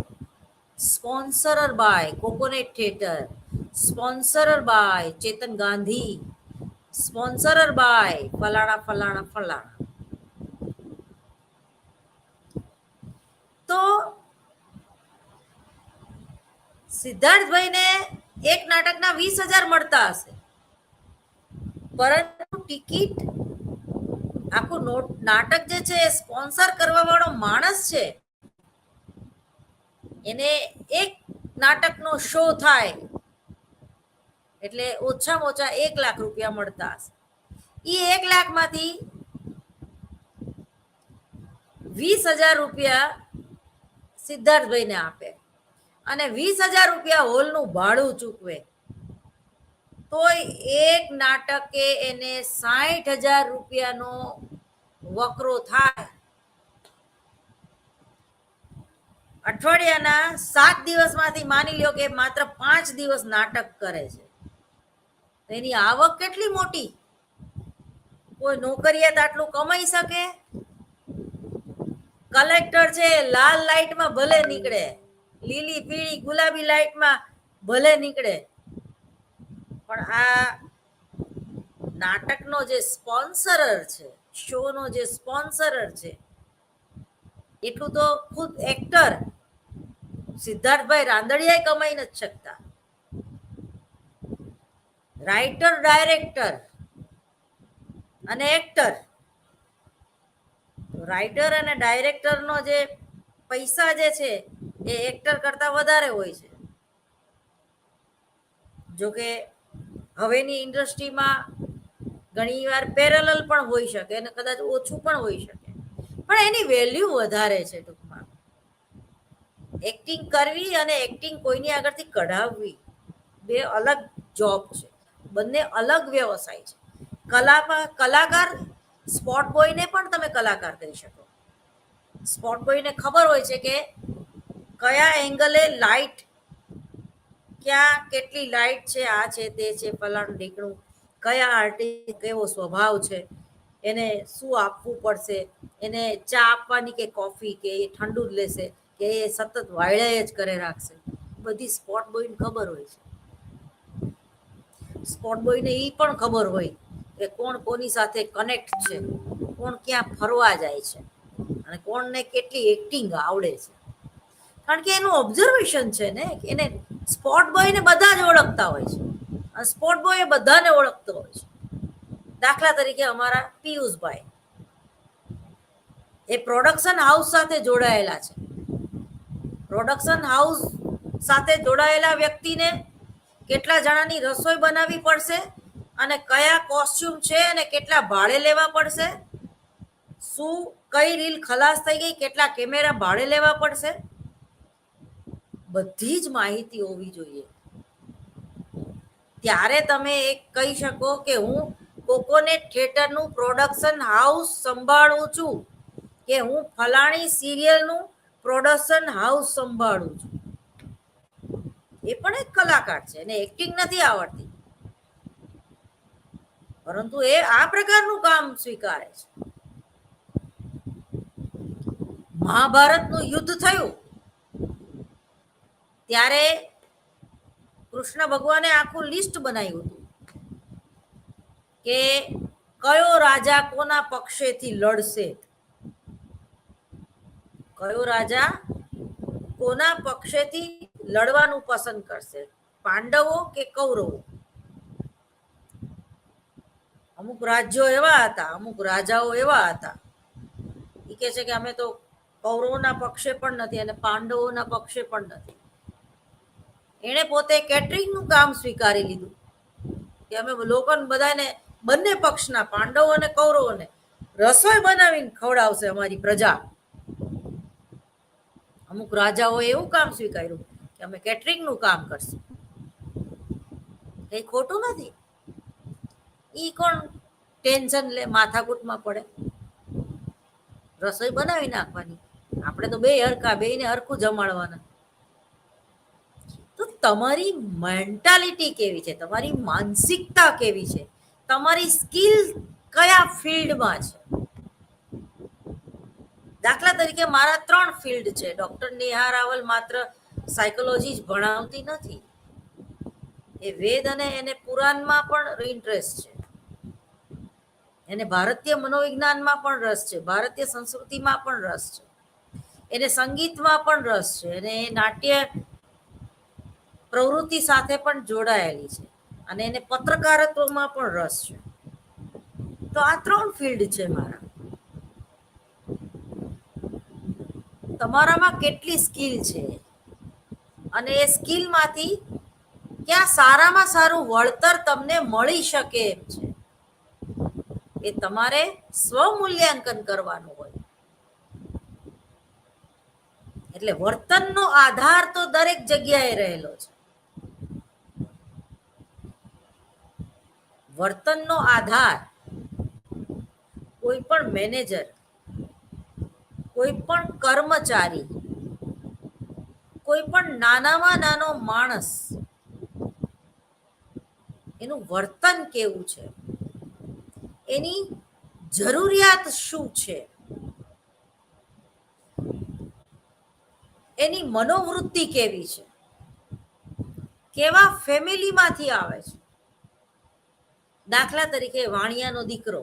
Sponsored by coconut theatre, sponsored by Chetan Gandhi, sponsored by ફલાણા ફલાણા ફલાણા. તો સિદ્ધાર્થભાઈને એક નાટકના 20,000 મળતા હશે, પરંતુ ટિકિટ આખું નાટક જે છે એ સ્પોન્સર કરવા વાળો માણસ છે, એને એક નાટકનો શો થાય એટલે ઓછામાં ઓછા 1 લાખ રૂપિયા મળતા હશે. એ 1 લાખમાંથી 20,000 રૂપિયા સિદ્ધાર્થભાઈને આપે અને 20,000 રૂપિયા હોલનું ભાડું ચૂકવે. તોય એક નાટકે એને 60,000 રૂપિયાનો વકરો થાય. અઠવાડિયાના 7 દિવસમાંથી માની લ્યો કે માત્ર 5 દિવસ નાટક કરે છે, એની આવક કેટલી મોટી. કોઈ નોકરિયાત આટલું કમાઈ શકે? કલેક્ટર છે લાલ લાઈટમાં ભલે નીકળે, લીલી પીળી ગુલાબી લાઈટમાં ભલે નીકળે, પણ આ નાટકનો જે સ્પોન્સરર છે, શોનો જે સ્પોન્સરર છે, એટલું તો ખુદ એક્ટર સિદ્ધાર્થભાઈ રાંદડિયા કમાઈ નથી શકતા. રાઇટર, ડાયરેક્ટર અને એક્ટર, રાઇટર અને ડાયરેક્ટરનો જે પૈસા જે છે એ એક્ટર કરતા વધારે હોય છે. જોકે હવેની ઇન્ડસ્ટ્રીમાં ઘણીવાર પેરેલલ પણ હોઈ શકે અને કદાચ ઓછું પણ હોઈ શકે, પણ એની વેલ્યુ વધારે છે. ટૂંકમાં એક્ટિંગ કરવી અને એક્ટિંગ કોઈની આગળથી કઢાવવી બે અલગ જોબ છે, બંને અલગ વ્યવસાય છે. કલાકાર સ્પોટ બોયને પણ તમે કલાકાર કહી શકો. સ્પોટ બોયને ખબર હોય છે કે કયા એંગલે લાઇટ, ક્યાં કેટલી લાઇટ છે, આ છે તે છે ફલાણું ઢીકણું, કયા આર્ટિસ્ટ કેવો સ્વભાવ છે, એને શું આપવું પડશે, એને ચા આપવાની કે કોફી, કે એ ઠંડુ જ લેશે કે એ સતત વાયડા જ કરે રાખશે, બધી સ્પોટ બોયને ખબર હોય છે. સ્પોટ બોયને એ પણ ખબર હોય કે કોણ કોની સાથે કનેક્ટ છે, કોણ ક્યાં ફરવા જાય છે અને કોણને કેટલી એક્ટિંગ આવડે છે. કારણ કે એનું ઓબ્ઝર્વેશન છે ને, એને સ્પોટ બોયને બધા જ ઓળખતા હોય છે અને સ્પોટ બોય બધાને ઓળખતો હોય છે. દાખલા તરીકે અમારા પિયુષભાઈ એ પ્રોડક્શન હાઉસ સાથે જોડાયેલા છે. પ્રોડક્શન હાઉસ સાથે જોડાયેલા વ્યક્તિને કેટલા જણાની રસોઈ બનાવવી પડશે અને કયા કોસ્ચ્યુમ છે અને કેટલા ભાડે લેવા પડશે, શું કઈ રીલ ખલાસ થઈ ગઈ, કેટલા કેમેરા ભાડે લેવા પડશે, બધી જ માહિતી હોવી જોઈએ. ત્યારે તમે એક કહી શકો કે હું કોકોનેટ થિયેટરનું પ્રોડક્શન હાઉસ સંભાળું છું, કે હું ફલાણી સિરિયલનું પ્રોડક્શન હાઉસ સંભાળું છું. એ પણ એક કલાકાર છે, એને એક્ટિંગ નથી આવડતી, પરંતુ એ આ પ્રકારનું કામ સ્વીકારે છે. મહાભારતનું યુદ્ધ થયું ત્યારે કૃષ્ણ ભગવાને આખું લિસ્ટ બનાવ્યું હતું કે કયો રાજા કોના પક્ષેથી લડશે, કયો રાજા કોના પક્ષેથી લડવાનું પસંદ કરશે, પાંડવો કે કૌરવો. અમુક રાજ્યો એવા હતા, અમુક રાજાઓ એવા હતા, એ કે છે કે અમે તો કૌરવોના પક્ષે પણ નથી અને પાંડવોના પક્ષે પણ નથી. એણે પોતે કેટરિંગનું કામ સ્વીકારી લીધું કે અમે લોકોને બધાને બંને પક્ષના પાંડવો અને કૌરવોને રસોઈ બનાવીને ખવડાવશે અમારી પ્રજા. અમુક રાજાઓએ એવું કામ સ્વીકાર્યું કે અમે કેટરિંગનું કામ કરશું. કઈ ખોટું નથી. ઈ કોણ ટેન્શન લે, માથાકૂટમાં પડે? રસોઈ બનાવી નાખવાની, આપણે તો બે હરખા, બેયને હરખું જમાડવાના. તો તમારી મેન્ટાલિટી કેવી છે, તમારી માનસિકતા કેવી છે, તમારી સ્કિલ કયા ફિલ્ડમાં છે. દાખલા તરીકે મારા 3 ફિલ્ડ છે. ડોક્ટર નેહા રાવલ માત્ર સાયકોલોજી જ ભણાવતી નથી, એ વેદ અને એને પુરાણમાં પણ ઇન્ટરેસ્ટ છે, એને ભારતીય મનોવિજ્ઞાનમાં પણ રસ છે, ભારતીય સંસ્કૃતિમાં પણ રસ છે, એને સંગીતમાં પણ રસ છે, અને એ નાટ્ય પ્રવૃત્તિ સાથે પણ જોડાયેલી છે, અને એને પત્રકારત્વમાં પણ રસ છે. તો આ 3 ફિલ્ડ છે મારા. તમારામાં કેટલી સ્કિલ છે અને એ સ્કિલમાંથી ક્યાં સારામાં સારું વળતર તમને મળી શકે એમ છે, એ તમારે સ્વમૂલ્યાંકન કરવાનું હોય. એટલે વર્તનનો આધાર તો દરેક જગ્યાએ રહેલો છે. વર્તનનો આધાર કોઈ પણ મેનેજર, કોઈ પણ કર્મચારી, કોઈ પણ નાનામાં નાનો માણસ, એનું વર્તન કેવું છે, એની જરૂરિયાત શું છે, એની મનોવૃત્તિ કેવી છે, કેવા ફેમિલીમાંથી આવે છે. દાખલા તરીકે વાણિયાનો દીકરો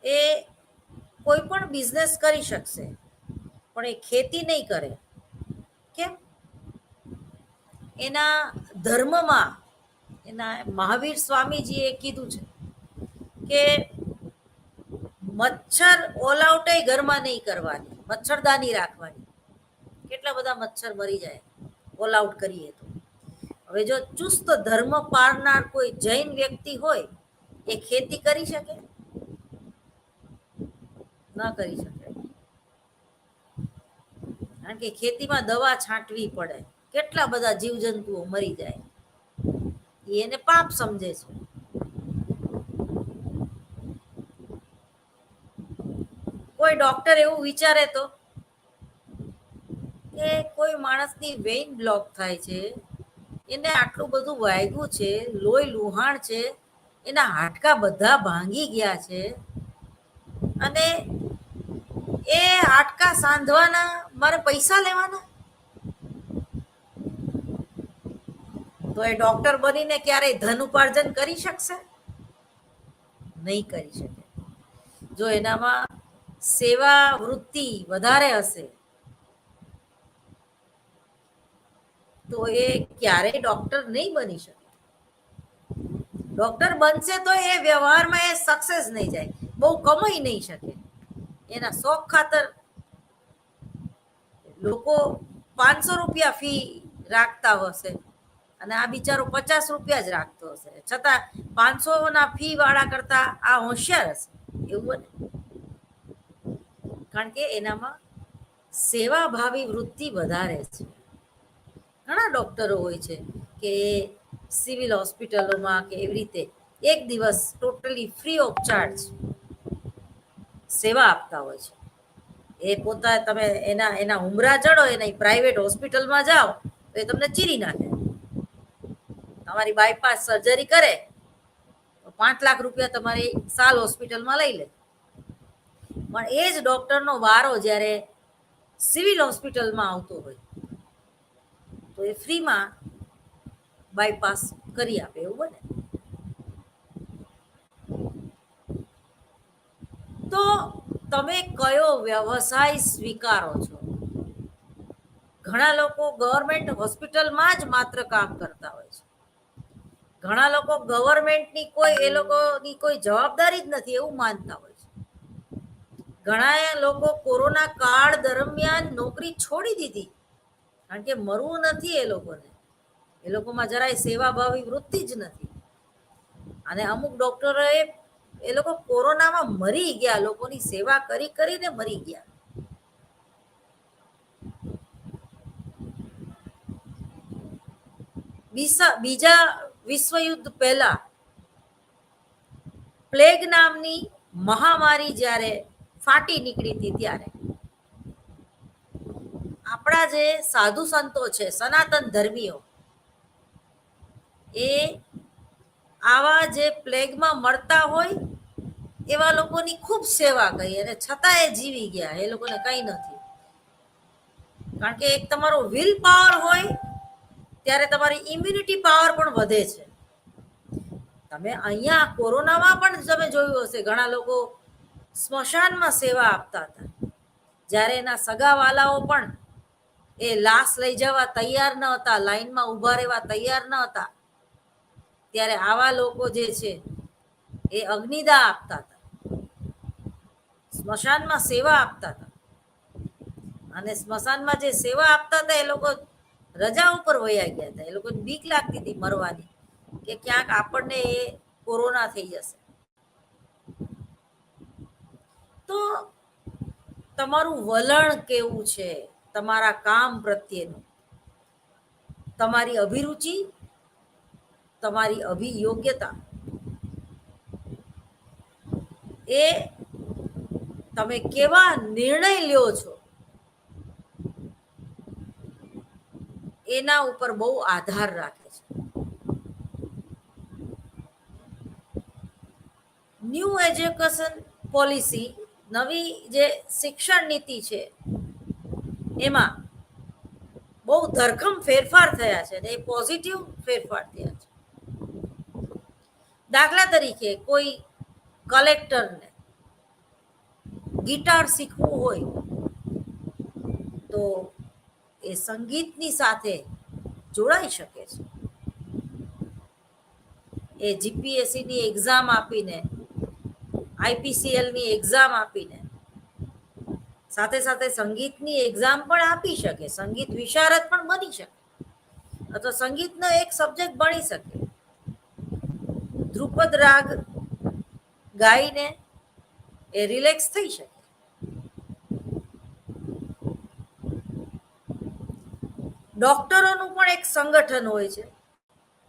એ કોઈ પણ બિઝનેસ કરી શકશે, પણ એ ખેતી નહીં કરે. કેમ? એના ધર્મમાં એના મહાવીર સ્વામીજીએ કીધું છે કે મચ્છર ઓલ આઉટ ઘરમાં નહીં કરવાની, મચ્છરદાની રાખવાની. કેટલા બધા મચ્છર મરી જાય ઓલ આઉટ કરીએ તો. હવે જો ચુસ્ત ધર્મ પાળનાર કોઈ જૈન વ્યક્તિ હોય, એ ખેતી કરી શકે? ના કરી શકે, કારણ કે ખેતીમાં દવા છાંટવી પડે, કેટલા બધા જીવજંતુઓ મરી જાય, એને પાપ સમજે છે. કોઈ ડોક્ટર એવું વિચારે તો કે કોઈ માણસની વેઇન બ્લોક થાય છે, એને આટલું બધું વાગ્યું છે, લોહી લુહાણ છે, એના હાડકા બધા ભાંગી ગયા છે, અને એ હાડકા સાંધવાના મારે પૈસા લેવાના, તો એ ડોક્ટર બનીને ક્યારેય ધન ઉપાર્જન કરી શકશે? નહીં કરી શકે. જો એનામાં સેવા વૃત્તિ વધારે હશે તો એ ક્યારેય ડોક્ટર નહીં બની શકે. ડોક્ટર બનશે તો એ વ્યવહારમાં એ સક્સેસ નહીં જાય, બહુ કમાઈ નહીં શકે. એના શોખ ખાતર લોકો 500 રૂપિયા ફી રાખતા હશે અને આ બિચારો 50 રૂપિયા જ રાખતો હશે, છતાં 500 ના ફી વાળા કરતા આ હોશિયાર હશે, એવું બને. કારણ કે એનામાં સેવાભાવી વૃત્તિ વધારે છે. ઘણા ડોક્ટરો હોય છે કે સિવિલ હોસ્પિટલોમાં કે એવી રીતે એક દિવસ ટોટલી ફ્રી ઓફ ચાર્જ સેવા આપતા હોય છે. એ પોતા તમે એના ઉમરા ચડો, એના પ્રાઇવેટ હોસ્પિટલમાં જાઓ તો એ તમને ચીરી નાખે. તમારી બાયપાસ સર્જરી કરે તો 5 લાખ રૂપિયા તમારી સાલ હોસ્પિટલમાં લઈ લે. પણ એ જ ડોક્ટરનો વારો જ્યારે સિવિલ હોસ્પિટલમાં આવતો હોય તો એ ફ્રીમાં બાયપાસ કરી આપે, એવું બને. તો તમે કયો વ્યવસાય સ્વીકારો છો? ઘણા લોકો ગવર્મેન્ટ હોસ્પિટલમાં જ માત્ર કામ કરતા હોય છે. ઘણા લોકો ગવર્મેન્ટની એ લોકોની કોઈ જવાબદારી જ નથી એવું માનતા હોય છે. ઘણા લોકો કોરોના કાળ દરમિયાન નોકરી છોડી દીધી, કારણ કે મરવું નથી લોકોને, એ લોકોમાં જરાય સેવાભાવી વૃત્તિ જ નથી. અને અમુક ડોક્ટરોએ એ લોકો કોરોનામાં મરી ગયા, લોકોની સેવા કરીને મરી ગયા. બીજા વિશ્વયુદ્ધ પહેલા પ્લેગ નામની મહામારી જ્યારે ફાટી નીકળી હતી, ત્યારે આપણા જે સાધુ સંતો છે, સનાતન ધર્મીઓ, એ આવા જે પ્લેગમાં મળતા હોય એવા લોકોની ખૂબ સેવા કરી, અને છતાં એ જીવી ગયા. એ લોકોને કઈ નથી, કારણ કે એક તમારો વિલ પાવર હોય ત્યારે તમારી ઇમ્યુનિટી પાવર પણ વધે છે. તમે અહીંયા કોરોનામાં પણ તમે જોયું હશે, ઘણા લોકો સ્મશાનમાં સેવા આપતા હતા, જ્યારે એના સગાવાલાઓ પણ એ લાશ લઈ જવા તૈયાર ન હતા, લાઈનમાં ઉભા રહેવા તૈયાર ન હતા, ત્યારે આવા લોકો જે છે એ અગ્નિદાહ આપતા હતા, સ્મશાનમાં સેવા આપતા હતા. અને સ્મશાનમાં જે સેવા આપતા હતા એ લોકો રજા ઉપર વયા ગયા હતા. એ લોકોને બીક લાગતી હતી મરવાની, કે ક્યાંક આપણને એ કોરોના થઈ જશે. તો તમારું વલણ કેવું છે તમારા કામ પ્રત્યેનું, તમારી અભિરુચિ તમારી અભિયોગ્યતા એ તમે કેવા નિર્ણય લ્યો છો એના ઉપર બહુ આધાર રાખે છે. ન્યૂ એજ્યુકેશન પોલિસી, નવી જે શિક્ષણ નીતિ છે એમાં બહુ ધરખમ ફેરફાર થયા છે અને એ પોઝિટિવ ફેરફાર થયા છે. દાખલા તરીકે કોઈ કલેક્ટરને ગિટાર શીખવું હોય તો એ સંગીતની સાથે જોડાઈ શકે છે. એ જીપીએસસીની એક્ઝામ આપીને, આઈપીસીએલની એક્ઝામ આપીને સાથે સાથે સંગીતની એક્ઝામ પણ આપી શકે, સંગીત વિશારદ પણ બની શકે, અથવા સંગીતનો એક સબ્જેક્ટ ભણી શકે. ધ્રુપદ રાગ ગાઈને એ રિલેક્સ થઈ શકે. ડોક્ટરોનું પણ એક સંગઠન હોય છે,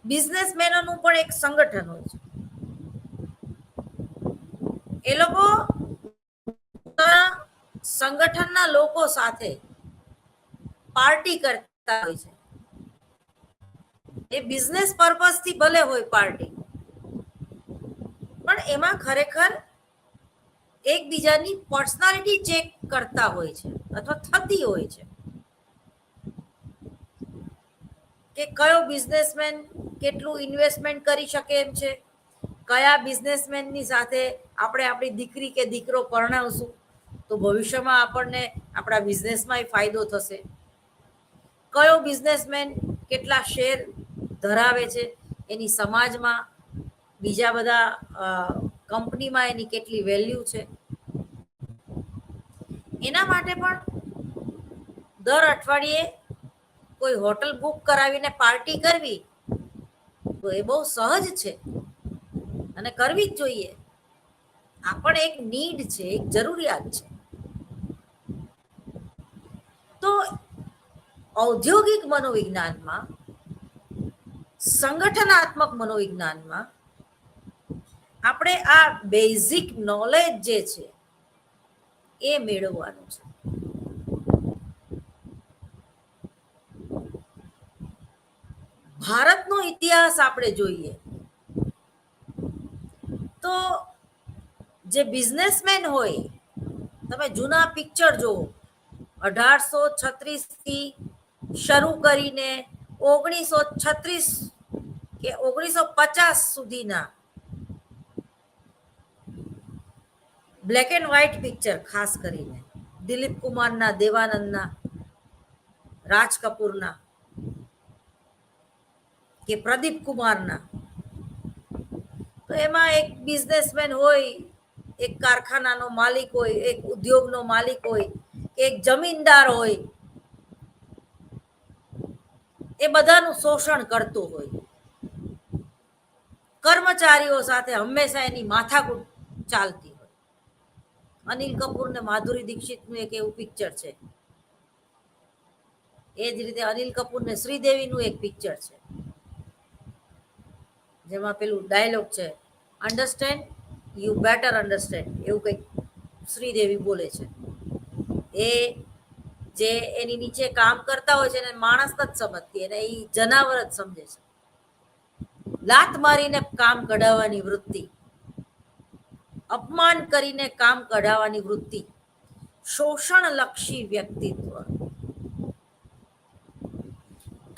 બિઝનેસમેનોનું પણ એક સંગઠન હોય છે. એ લોકો સંગઠનના લોકો સાથે પાર્ટી કરતા હોય છે. એ બિઝનેસ પર્પઝથી ભલે હોય પાર્ટી, પણ એમાં ખરેખર એકબીજાની પર્સનાલિટી ચેક કરતા હોય છે અથવા થતી હોય છે કે કયો બિઝનેસમેન કેટલું ઇન્વેસ્ટમેન્ટ કરી શકે એમ છે, કયા બિઝનેસમેનની સાથે આપણે આપણી દીકરી કે દીકરો પરણાવશું તો ભવિષ્યમાં આપણને આપણા બિઝનેસમાં ફાયદો થશે, કયો બિઝનેસમેન કેટલા શેર ધરાવે છે, એની સમાજમાં બીજા બધા કંપનીમાં એની કેટલી વેલ્યુ છે. એના માટે પણ દર અઠવાડિયે કોઈ હોટલ બુક કરાવીને પાર્ટી કરવી તો એ બહુ સહજ છે અને કરવી જ જોઈએ. આ પણ એક નીડ છે, એક જરૂરિયાત છે. તો ઔદ્યોગિક મનોવિજ્ઞાનમાં, સંગઠનાત્મક મનોવિજ્ઞાનમાં આપણે આ બેઝિક નોલેજ જે છે એ મેળવવાનું છે. ભારતનો ઇતિહાસ આપણે જોઈએ તો જે બિઝનેસમેન હોય, તમે જૂના પિક્ચર જુઓ, 1836 થી શરૂ કરીને 1936 કે 1950 સુધીના બ્લેક એન્ડ વ્હાઇટ પિક્ચર, ખાસ કરીને દિલીપ કુમારના, દેવાનંદના, રાજ કપૂરના કે પ્રદીપ કુમારના, તો એમાં એક બિઝનેસમેન હોય, એક કારખાનાનો માલિક હોય, એક ઉદ્યોગનો માલિક હોય, એક જમીનદાર હોય, એ બધાનું શોષણ કરતું હોય. કર્મચારીઓ સાથે હંમેશા એની માથાકૂટ ચાલતી હોય. અનિલ કપૂર ને માધુરી દીક્ષિતનું એક એવું પિક્ચર છે. એ જ રીતે અનિલ કપૂર ને શ્રીદેવીનું એક પિક્ચર છે જેમાં પેલું ડાયલોગ છે, અન્ડરસ્ટેન્ડ યુ બેટર અન્ડરસ્ટેન્ડ, એવું કંઈક શ્રીદેવી બોલે છે. એ જે એની નીચે કામ કરતા હોય છે એને માણસ નથી સમજતી, એને એ જનાવર જ સમજે છે. લાત મારીને કામ કઢાવવાની વૃત્તિ, અપમાન કરીને કામ કઢાવવાની વૃત્તિ, શોષણલક્ષી વ્યક્તિત્વ,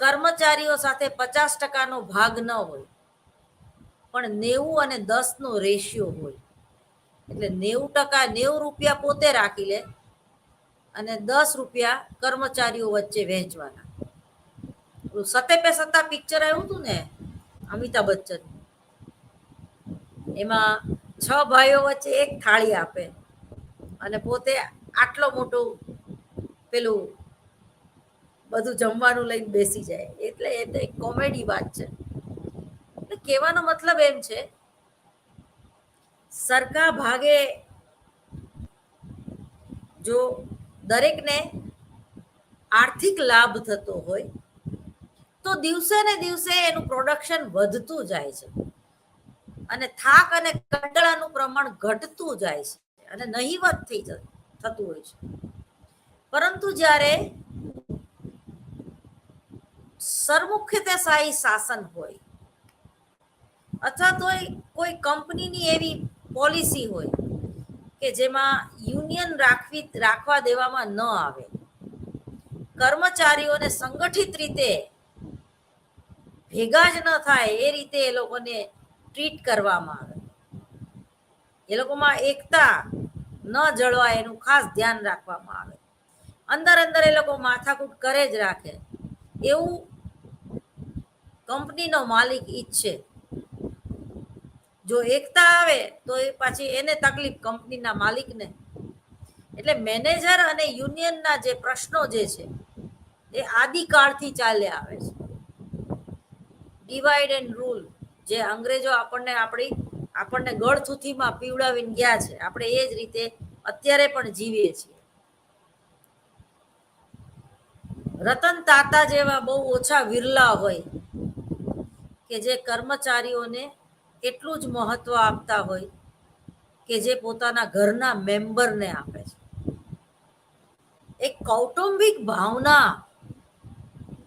કર્મચારીઓ સાથે 50% ભાગ ન હોય પણ 90 અને 10નો રેશિયો હોય. એટલે 90%, 90 રૂપિયા પોતે રાખી લે અને 10 રૂપિયા કર્મચારીઓ વચ્ચે વહેંચવાના. સતે પે સત્તા પિક્ચર આવ્યું હતું ને અમિતાભ બચ્ચન, એમાં 6 ભાઈઓ વચ્ચે એક થાળી આપે અને પોતે આટલો મોટો પેલું બધું જમવાનું લઈને બેસી જાય. એટલે એ તો એક કોમેડી વાત છે. એટલે કહેવાનો મતલબ એમ છે, સરખા ભાગે જો દરેકને આર્થિક લાભ થતો હોય તો દિવસે ને દિવસે એનું પ્રોડક્શન વધતું જાય છે અને થાક અને કંટાળાનું પ્રમાણ ઘટતું જાય છે અને નહીવત થતું હોય છે. પરંતુ જ્યારે સરમુખ્યતાશાહી શાસન હોય અથવા તો કોઈ કંપનીની એવી પોલિસી હોય કે જેમાં યુનિયન રાખવા દેવામાં ન આવે, કર્મચારીઓને સંગઠિત રીતે ભેગા જ ન થાય એ રીતે એ લોકોને ટ્રીટ કરવામાં આવે, એ લોકોમાં એકતા ન જળવાય એનું ખાસ ધ્યાન રાખવામાં આવે, અંદર અંદર એ લોકો માથાકૂટ કરે જ રાખે એવું કંપનીનો માલિક ઈચ્છે. જો એકતા આવે તો એ પાછી એને તકલીફ, કંપનીના માલિકને. એટલે મેનેજર અને યુનિયનના જે પ્રશ્નો જે છે એ આદિકાળથી ચાલ્યા આવે છે. ડિવાઈડ એન્ડ રૂલ જે અંગ્રેજો આપણને ગળથૂથીમાં પીવડાવીને ગયા છે, આપણે એ જ રીતે અત્યારે પણ જીવીએ છીએ. રતન તાતા જેવા બહુ ઓછા વિરલા હોય કે જે કર્મચારીઓને એટલું જ મહત્વ આપતા હોય કે જે પોતાના ઘરના મેમ્બરને આપે છે. એક કૌટુંબિક ભાવના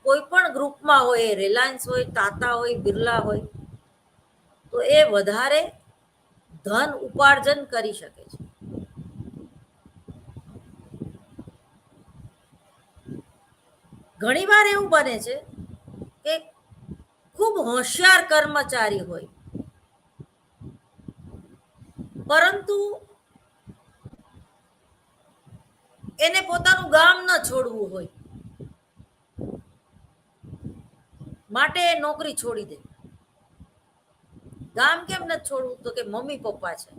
કોઈ પણ ગ્રુપમાં હોય, રિલાયન્સ હોય, તાતા હોય, બિરલા હોય, તો એ વધારે ધન ઉપાર્જન કરી શકે છે. ઘણીવાર એવું બને છે કે ખૂબ હોશિયાર કર્મચારી હોય પરંતુ એને પોતાનું ગામ ન છોડવું હોય માટે નોકરી છોડી દે. ગામ કેમ નથી છોડવું? તો કે મમ્મી પપ્પા છે,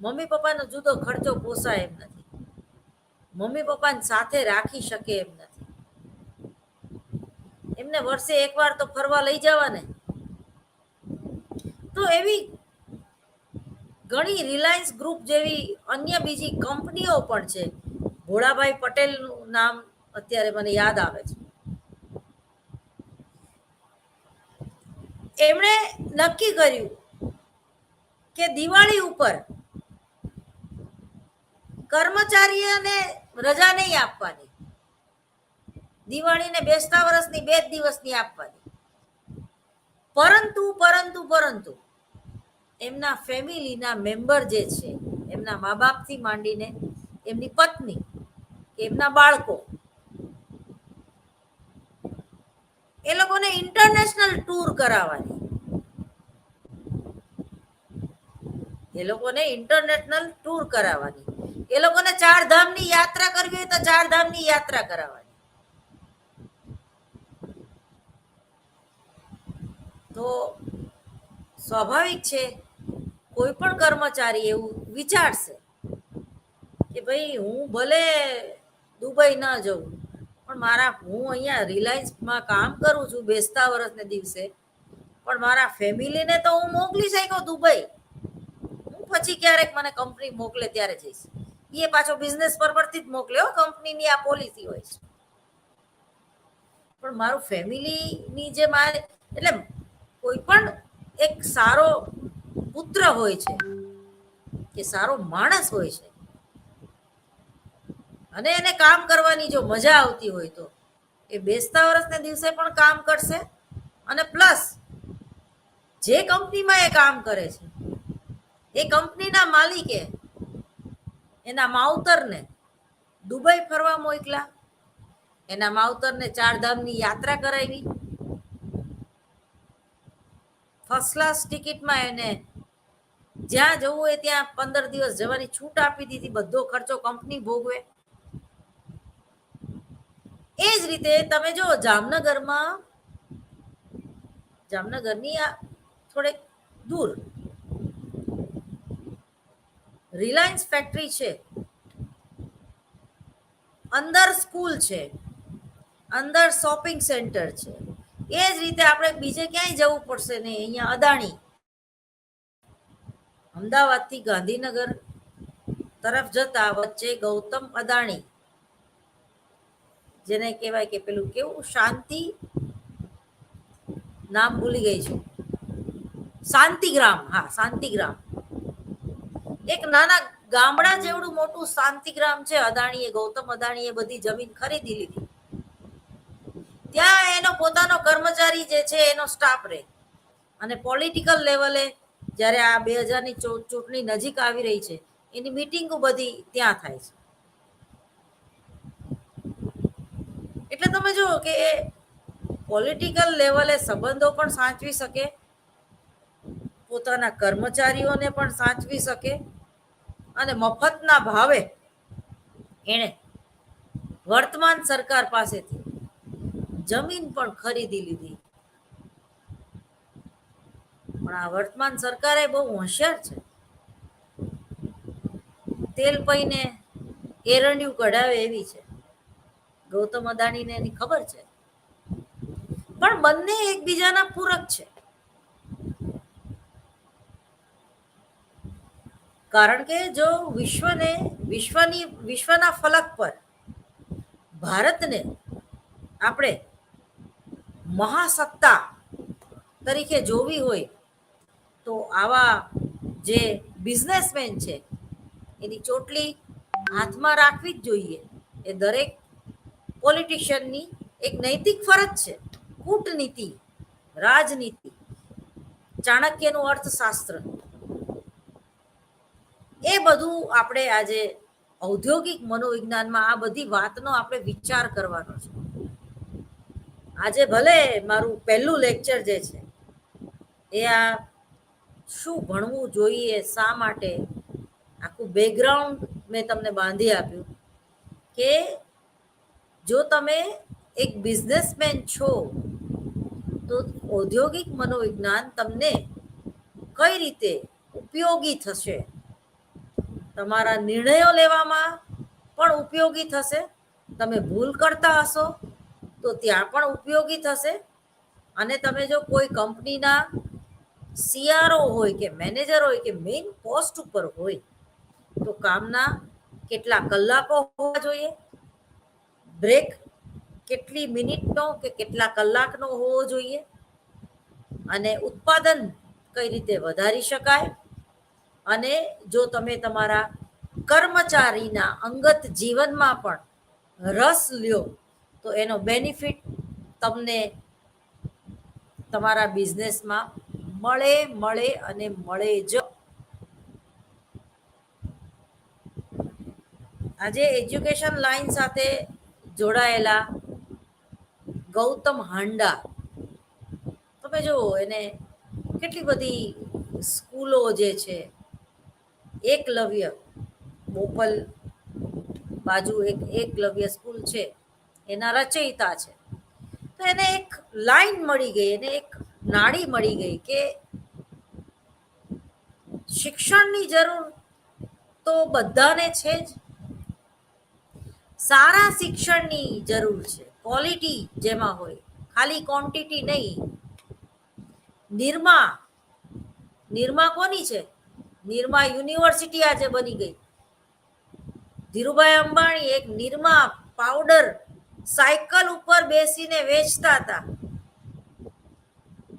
મમ્મી પપ્પાનો જુદો ખર્ચો પોસાય એમ નથી, મમ્મી પપ્પાને સાથે રાખી શકે એમ નથી, એમને વર્ષે એકવાર તો ફરવા લઈ જવા ને. તો એવી ઘણી રિલાયન્સ ગ્રુપ જેવી અન્ય બીજી કંપનીઓ પણ છે. ભોળાભાઈ પટેલનું નામ અત્યારે મને યાદ આવે છે. એમણે નક્કી કર્યું કે દિવાળી ઉપર કર્મચારીઓને રજા નહીં આપવાની, દિવાળીને બેસતા વર્ષની 2 દિવસની આપવાની, પરંતુ એમના ફેમિલીના મેમ્બર જે છે, એમના મા બાપથી માંડીને એમની પત્ની કે એમના બાળકો, એ લોકોને ઇન્ટરનેશનલ ટૂર કરાવવાની, એ લોકોને ઇન્ટરનેશનલ ટૂર કરાવવાની, એ લોકોને 4 ધામની યાત્રા કરવી હોય તો 4 ધામની યાત્રા કરાવવાની. તો સ્વાભાવિક છે કોઈ પણ કર્મચારી એવું વિચારશે કે ભાઈ હું ભલે દુબઈ ન જઉં પણ હું અહીંયા રિલાયન્સમાં કામ કરું છું બેસતા વર્ષને દિવસે, પણ મારા ફેમિલીને તો હું મોકલી શક્યો દુબઈ, હું પછી ક્યારેક મને કંપની મોકલે ત્યારે જઈશ. એ પાછો બિઝનેસ પર્પઝથી જ મોકલે, કંપનીની આ પોલિસી હોય છે. પણ મારું ફેમિલીની જે એટલે કોઈ પણ એક સારો પુત્ર હોય છે કે સારો માણસ હોય છે અને એને કામ કરવાની જો મજા આવતી હોય તો એ બેસતા વર્ષને દિવસે પણ કામ કરશે અને પ્લસ જે કંપનીમાં એ કામ કરે છે એ કંપનીના માલિકે એના માવતરને દુબઈ ફરવા મોકલા, એના માવતરને 4 ધામની યાત્રા કરાવી, ફર્સ્ટ ક્લાસ ટિકિટમાં એને જ્યાં જવું હોય ત્યાં 15 દિવસ જવાની છૂટ આપી દીધી, બધો ખર્ચો કંપની ભોગવે. એ જ રીતે તમે જો જામનગરની થોડેક દૂર રિલાયન્સ ફેક્ટરી છે, અંદર સ્કૂલ છે, અંદર શોપિંગ સેન્ટર છે. એ જ રીતે આપણે બીજે ક્યાંય જવું પડશે નહીં. અહીંયા અદાણી અમદાવાદથી ગાંધીનગર તરફ જતા વચ્ચે ગૌતમ અદાણી, જેને કહેવાય કે પેલું કેવું શાંતિ નામ ભૂલી ગઈ છું, શાંતિગ્રામ, હા શાંતિગ્રામ, એક નાના ગામડા જેવડું મોટું શાંતિગ્રામ છે. અદાણીએ, ગૌતમ અદાણીએ બધી જમીન ખરીદી લીધી. ત્યાં એનો પોતાનો કર્મચારી જે છે એનો સ્ટાફ રહે, અને પોલિટિકલ લેવલે જ્યારે આ 2000ની ચૂંટણી નજીક આવી રહી છે એની મીટિંગો બધી ત્યાં થાય છે. એટલે તમે જુઓ કે પોલિટિકલ લેવલે સંબંધો પણ સાચવી શકે, પોતાના કર્મચારીઓને પણ સાચવી શકે, અને મફતના ભાવે એણે વર્તમાન સરકાર પાસેથી જમીન પણ ખરીદી લીધી. પણ આ વર્તમાન સરકારે બહુ હોશિયાર છે. તેલ પૈને એરંડિયું કઢાવે એવી છે. ગૌતમ અદાણીને એની ખબર છે, પણ બંને એકબીજાના પૂરક છે. કારણ કે જો વિશ્વના ફલક પર ભારતને આપણે મહાસત્તા તરીકે જોવી હોય તો આવા જે બિઝનેસમેન છે એની ચોટલી હાથમાં રાખવી જ જોઈએ. એ દરેક પોલિટિશિયનની એક નૈતિક ફરજ છે. કૂટનીતિ, રાજનીતિ, ચાણક્યનું અર્થશાસ્ત્ર, એ બધું આપણે આજે ઔદ્યોગિક મનોવિજ્ઞાનમાં આ બધી વાતનો આપણે વિચાર કરવાનો છે. આજે ભલે મારું પહેલું લેક્ચર જે છે એ આ શું ભણવું જોઈએ, શા માટે, આખું બેકગ્રાઉન્ડ મેં તમને બાંધી આપ્યું કે જો તમે એક બિઝનેસમેન છો તો ઔદ્યોગિક મનોવિજ્ઞાન તમને કઈ રીતે ઉપયોગી થશે, તમારા નિર્ણયો લેવામાં પણ ઉપયોગી થશે. તમે ભૂલ કરતા હશો તો ત્યાં પણ ઉપયોગી થશે. અને તમે જો કોઈ કંપનીના સીઆરઓ હોય કે મેનેજર હોય કે મેઇન પોસ્ટ ઉપર હોય તો કામના કેટલા કલાકો હોવા જોઈએ, બ્રેક કેટલી મિનિટનો કે કેટલા કલાકનો હોવો જોઈએ, અને ઉત્પાદન કઈ રીતે વધારી શકાય. અને જો તમે તમારા કર્મચારીના અંગત જીવનમાં પણ રસ લ્યો તો એનો બેનિફિટ તમને તમારા બિઝનેસમાં મળે અને મળે જ. આજે એજ્યુકેશન લાઈન સાથે જોડાયેલા ગૌતમ હાંડા, તમે જુઓ એને કેટલી બધી સ્કૂલો જે છે, એકલવ્ય બોપલ બાજુ એક એકલવ્ય સ્કૂલ છે એના રચયિતા છે. તો એને એક લાઈન મળી ગઈ, એને એક નાડી મળી ગઈ કે શિક્ષણની જરૂર તો બધાને છે જ, સારા શિક્ષણની જરૂર છે, ક્વોલિટી જેમાં હોય, ખાલી ક્વોન્ટિટી નહીં. નિરમા કોની છે? નિરમા યુનિવર્સિટી આજે બની ગઈ. ધીરુભાઈ અંબાણી એક નિરમા પાવડર સાયકલ ઉપર બેસીને વેચતા હતા,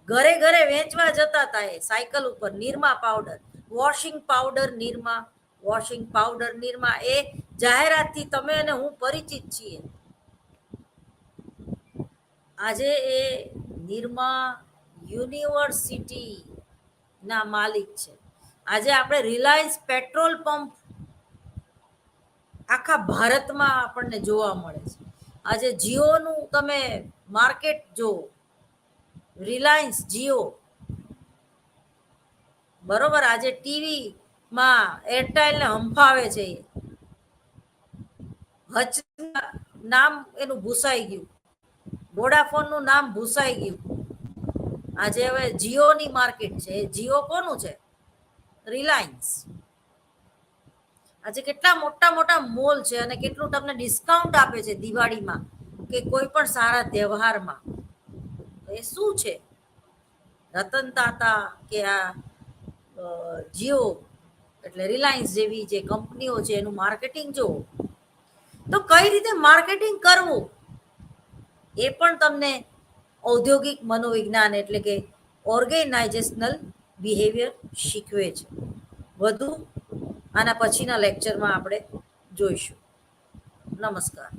ઘરે ઘરે વેચવા જતા હતા એ સાયકલ ઉપર. Nirma powder, washing powder Nirma, washing powder Nirma, એ જાહેરાતથી તમે અને હું પરિચિત છીએ. આજે એ નિરમા યુનિવર્સિટી ના માલિક છે. આજે આપણે રિલાયન્સ પેટ્રોલ પંપ આખા ભારતમાં આપણને જોવા મળે છે. આજે જીઓનું તમે માર્કેટ જુઓ, રિલાયન્સ જીઓ, બરોબર. આજે ટીવીમાં એરટેલને હંફાવે છે, હચ નામ એનું ભૂસાઈ ગયું, વોડાફોનનું નામ ભૂસાઈ ગયું. આજે હવે જીઓની માર્કેટ છે. જીઓ કોનું છે? રિલાયન્સ. આજે કેટલા મોટા મોટા મોલ છે અને કેટલું તમને ડિસ્કાઉન્ટ આપે છે દિવાળીમાં કે કોઈ પણ સારા તહેવારમાં. એ શું છે? રતન તાતા કે આ જીઓ એટલે રિલાયન્સ જેવી જે કંપનીઓ છે એનું માર્કેટિંગ જુઓ તો કઈ રીતે માર્કેટિંગ કરવું એ પણ તમને ઔદ્યોગિક મનોવિજ્ઞાન એટલે કે ઓર્ગેનાઇઝેશનલ બિહેવિયર શીખવે છે. વધુ આના પછીના લેક્ચરમાં આપણે જોઈશું. નમસ્કાર.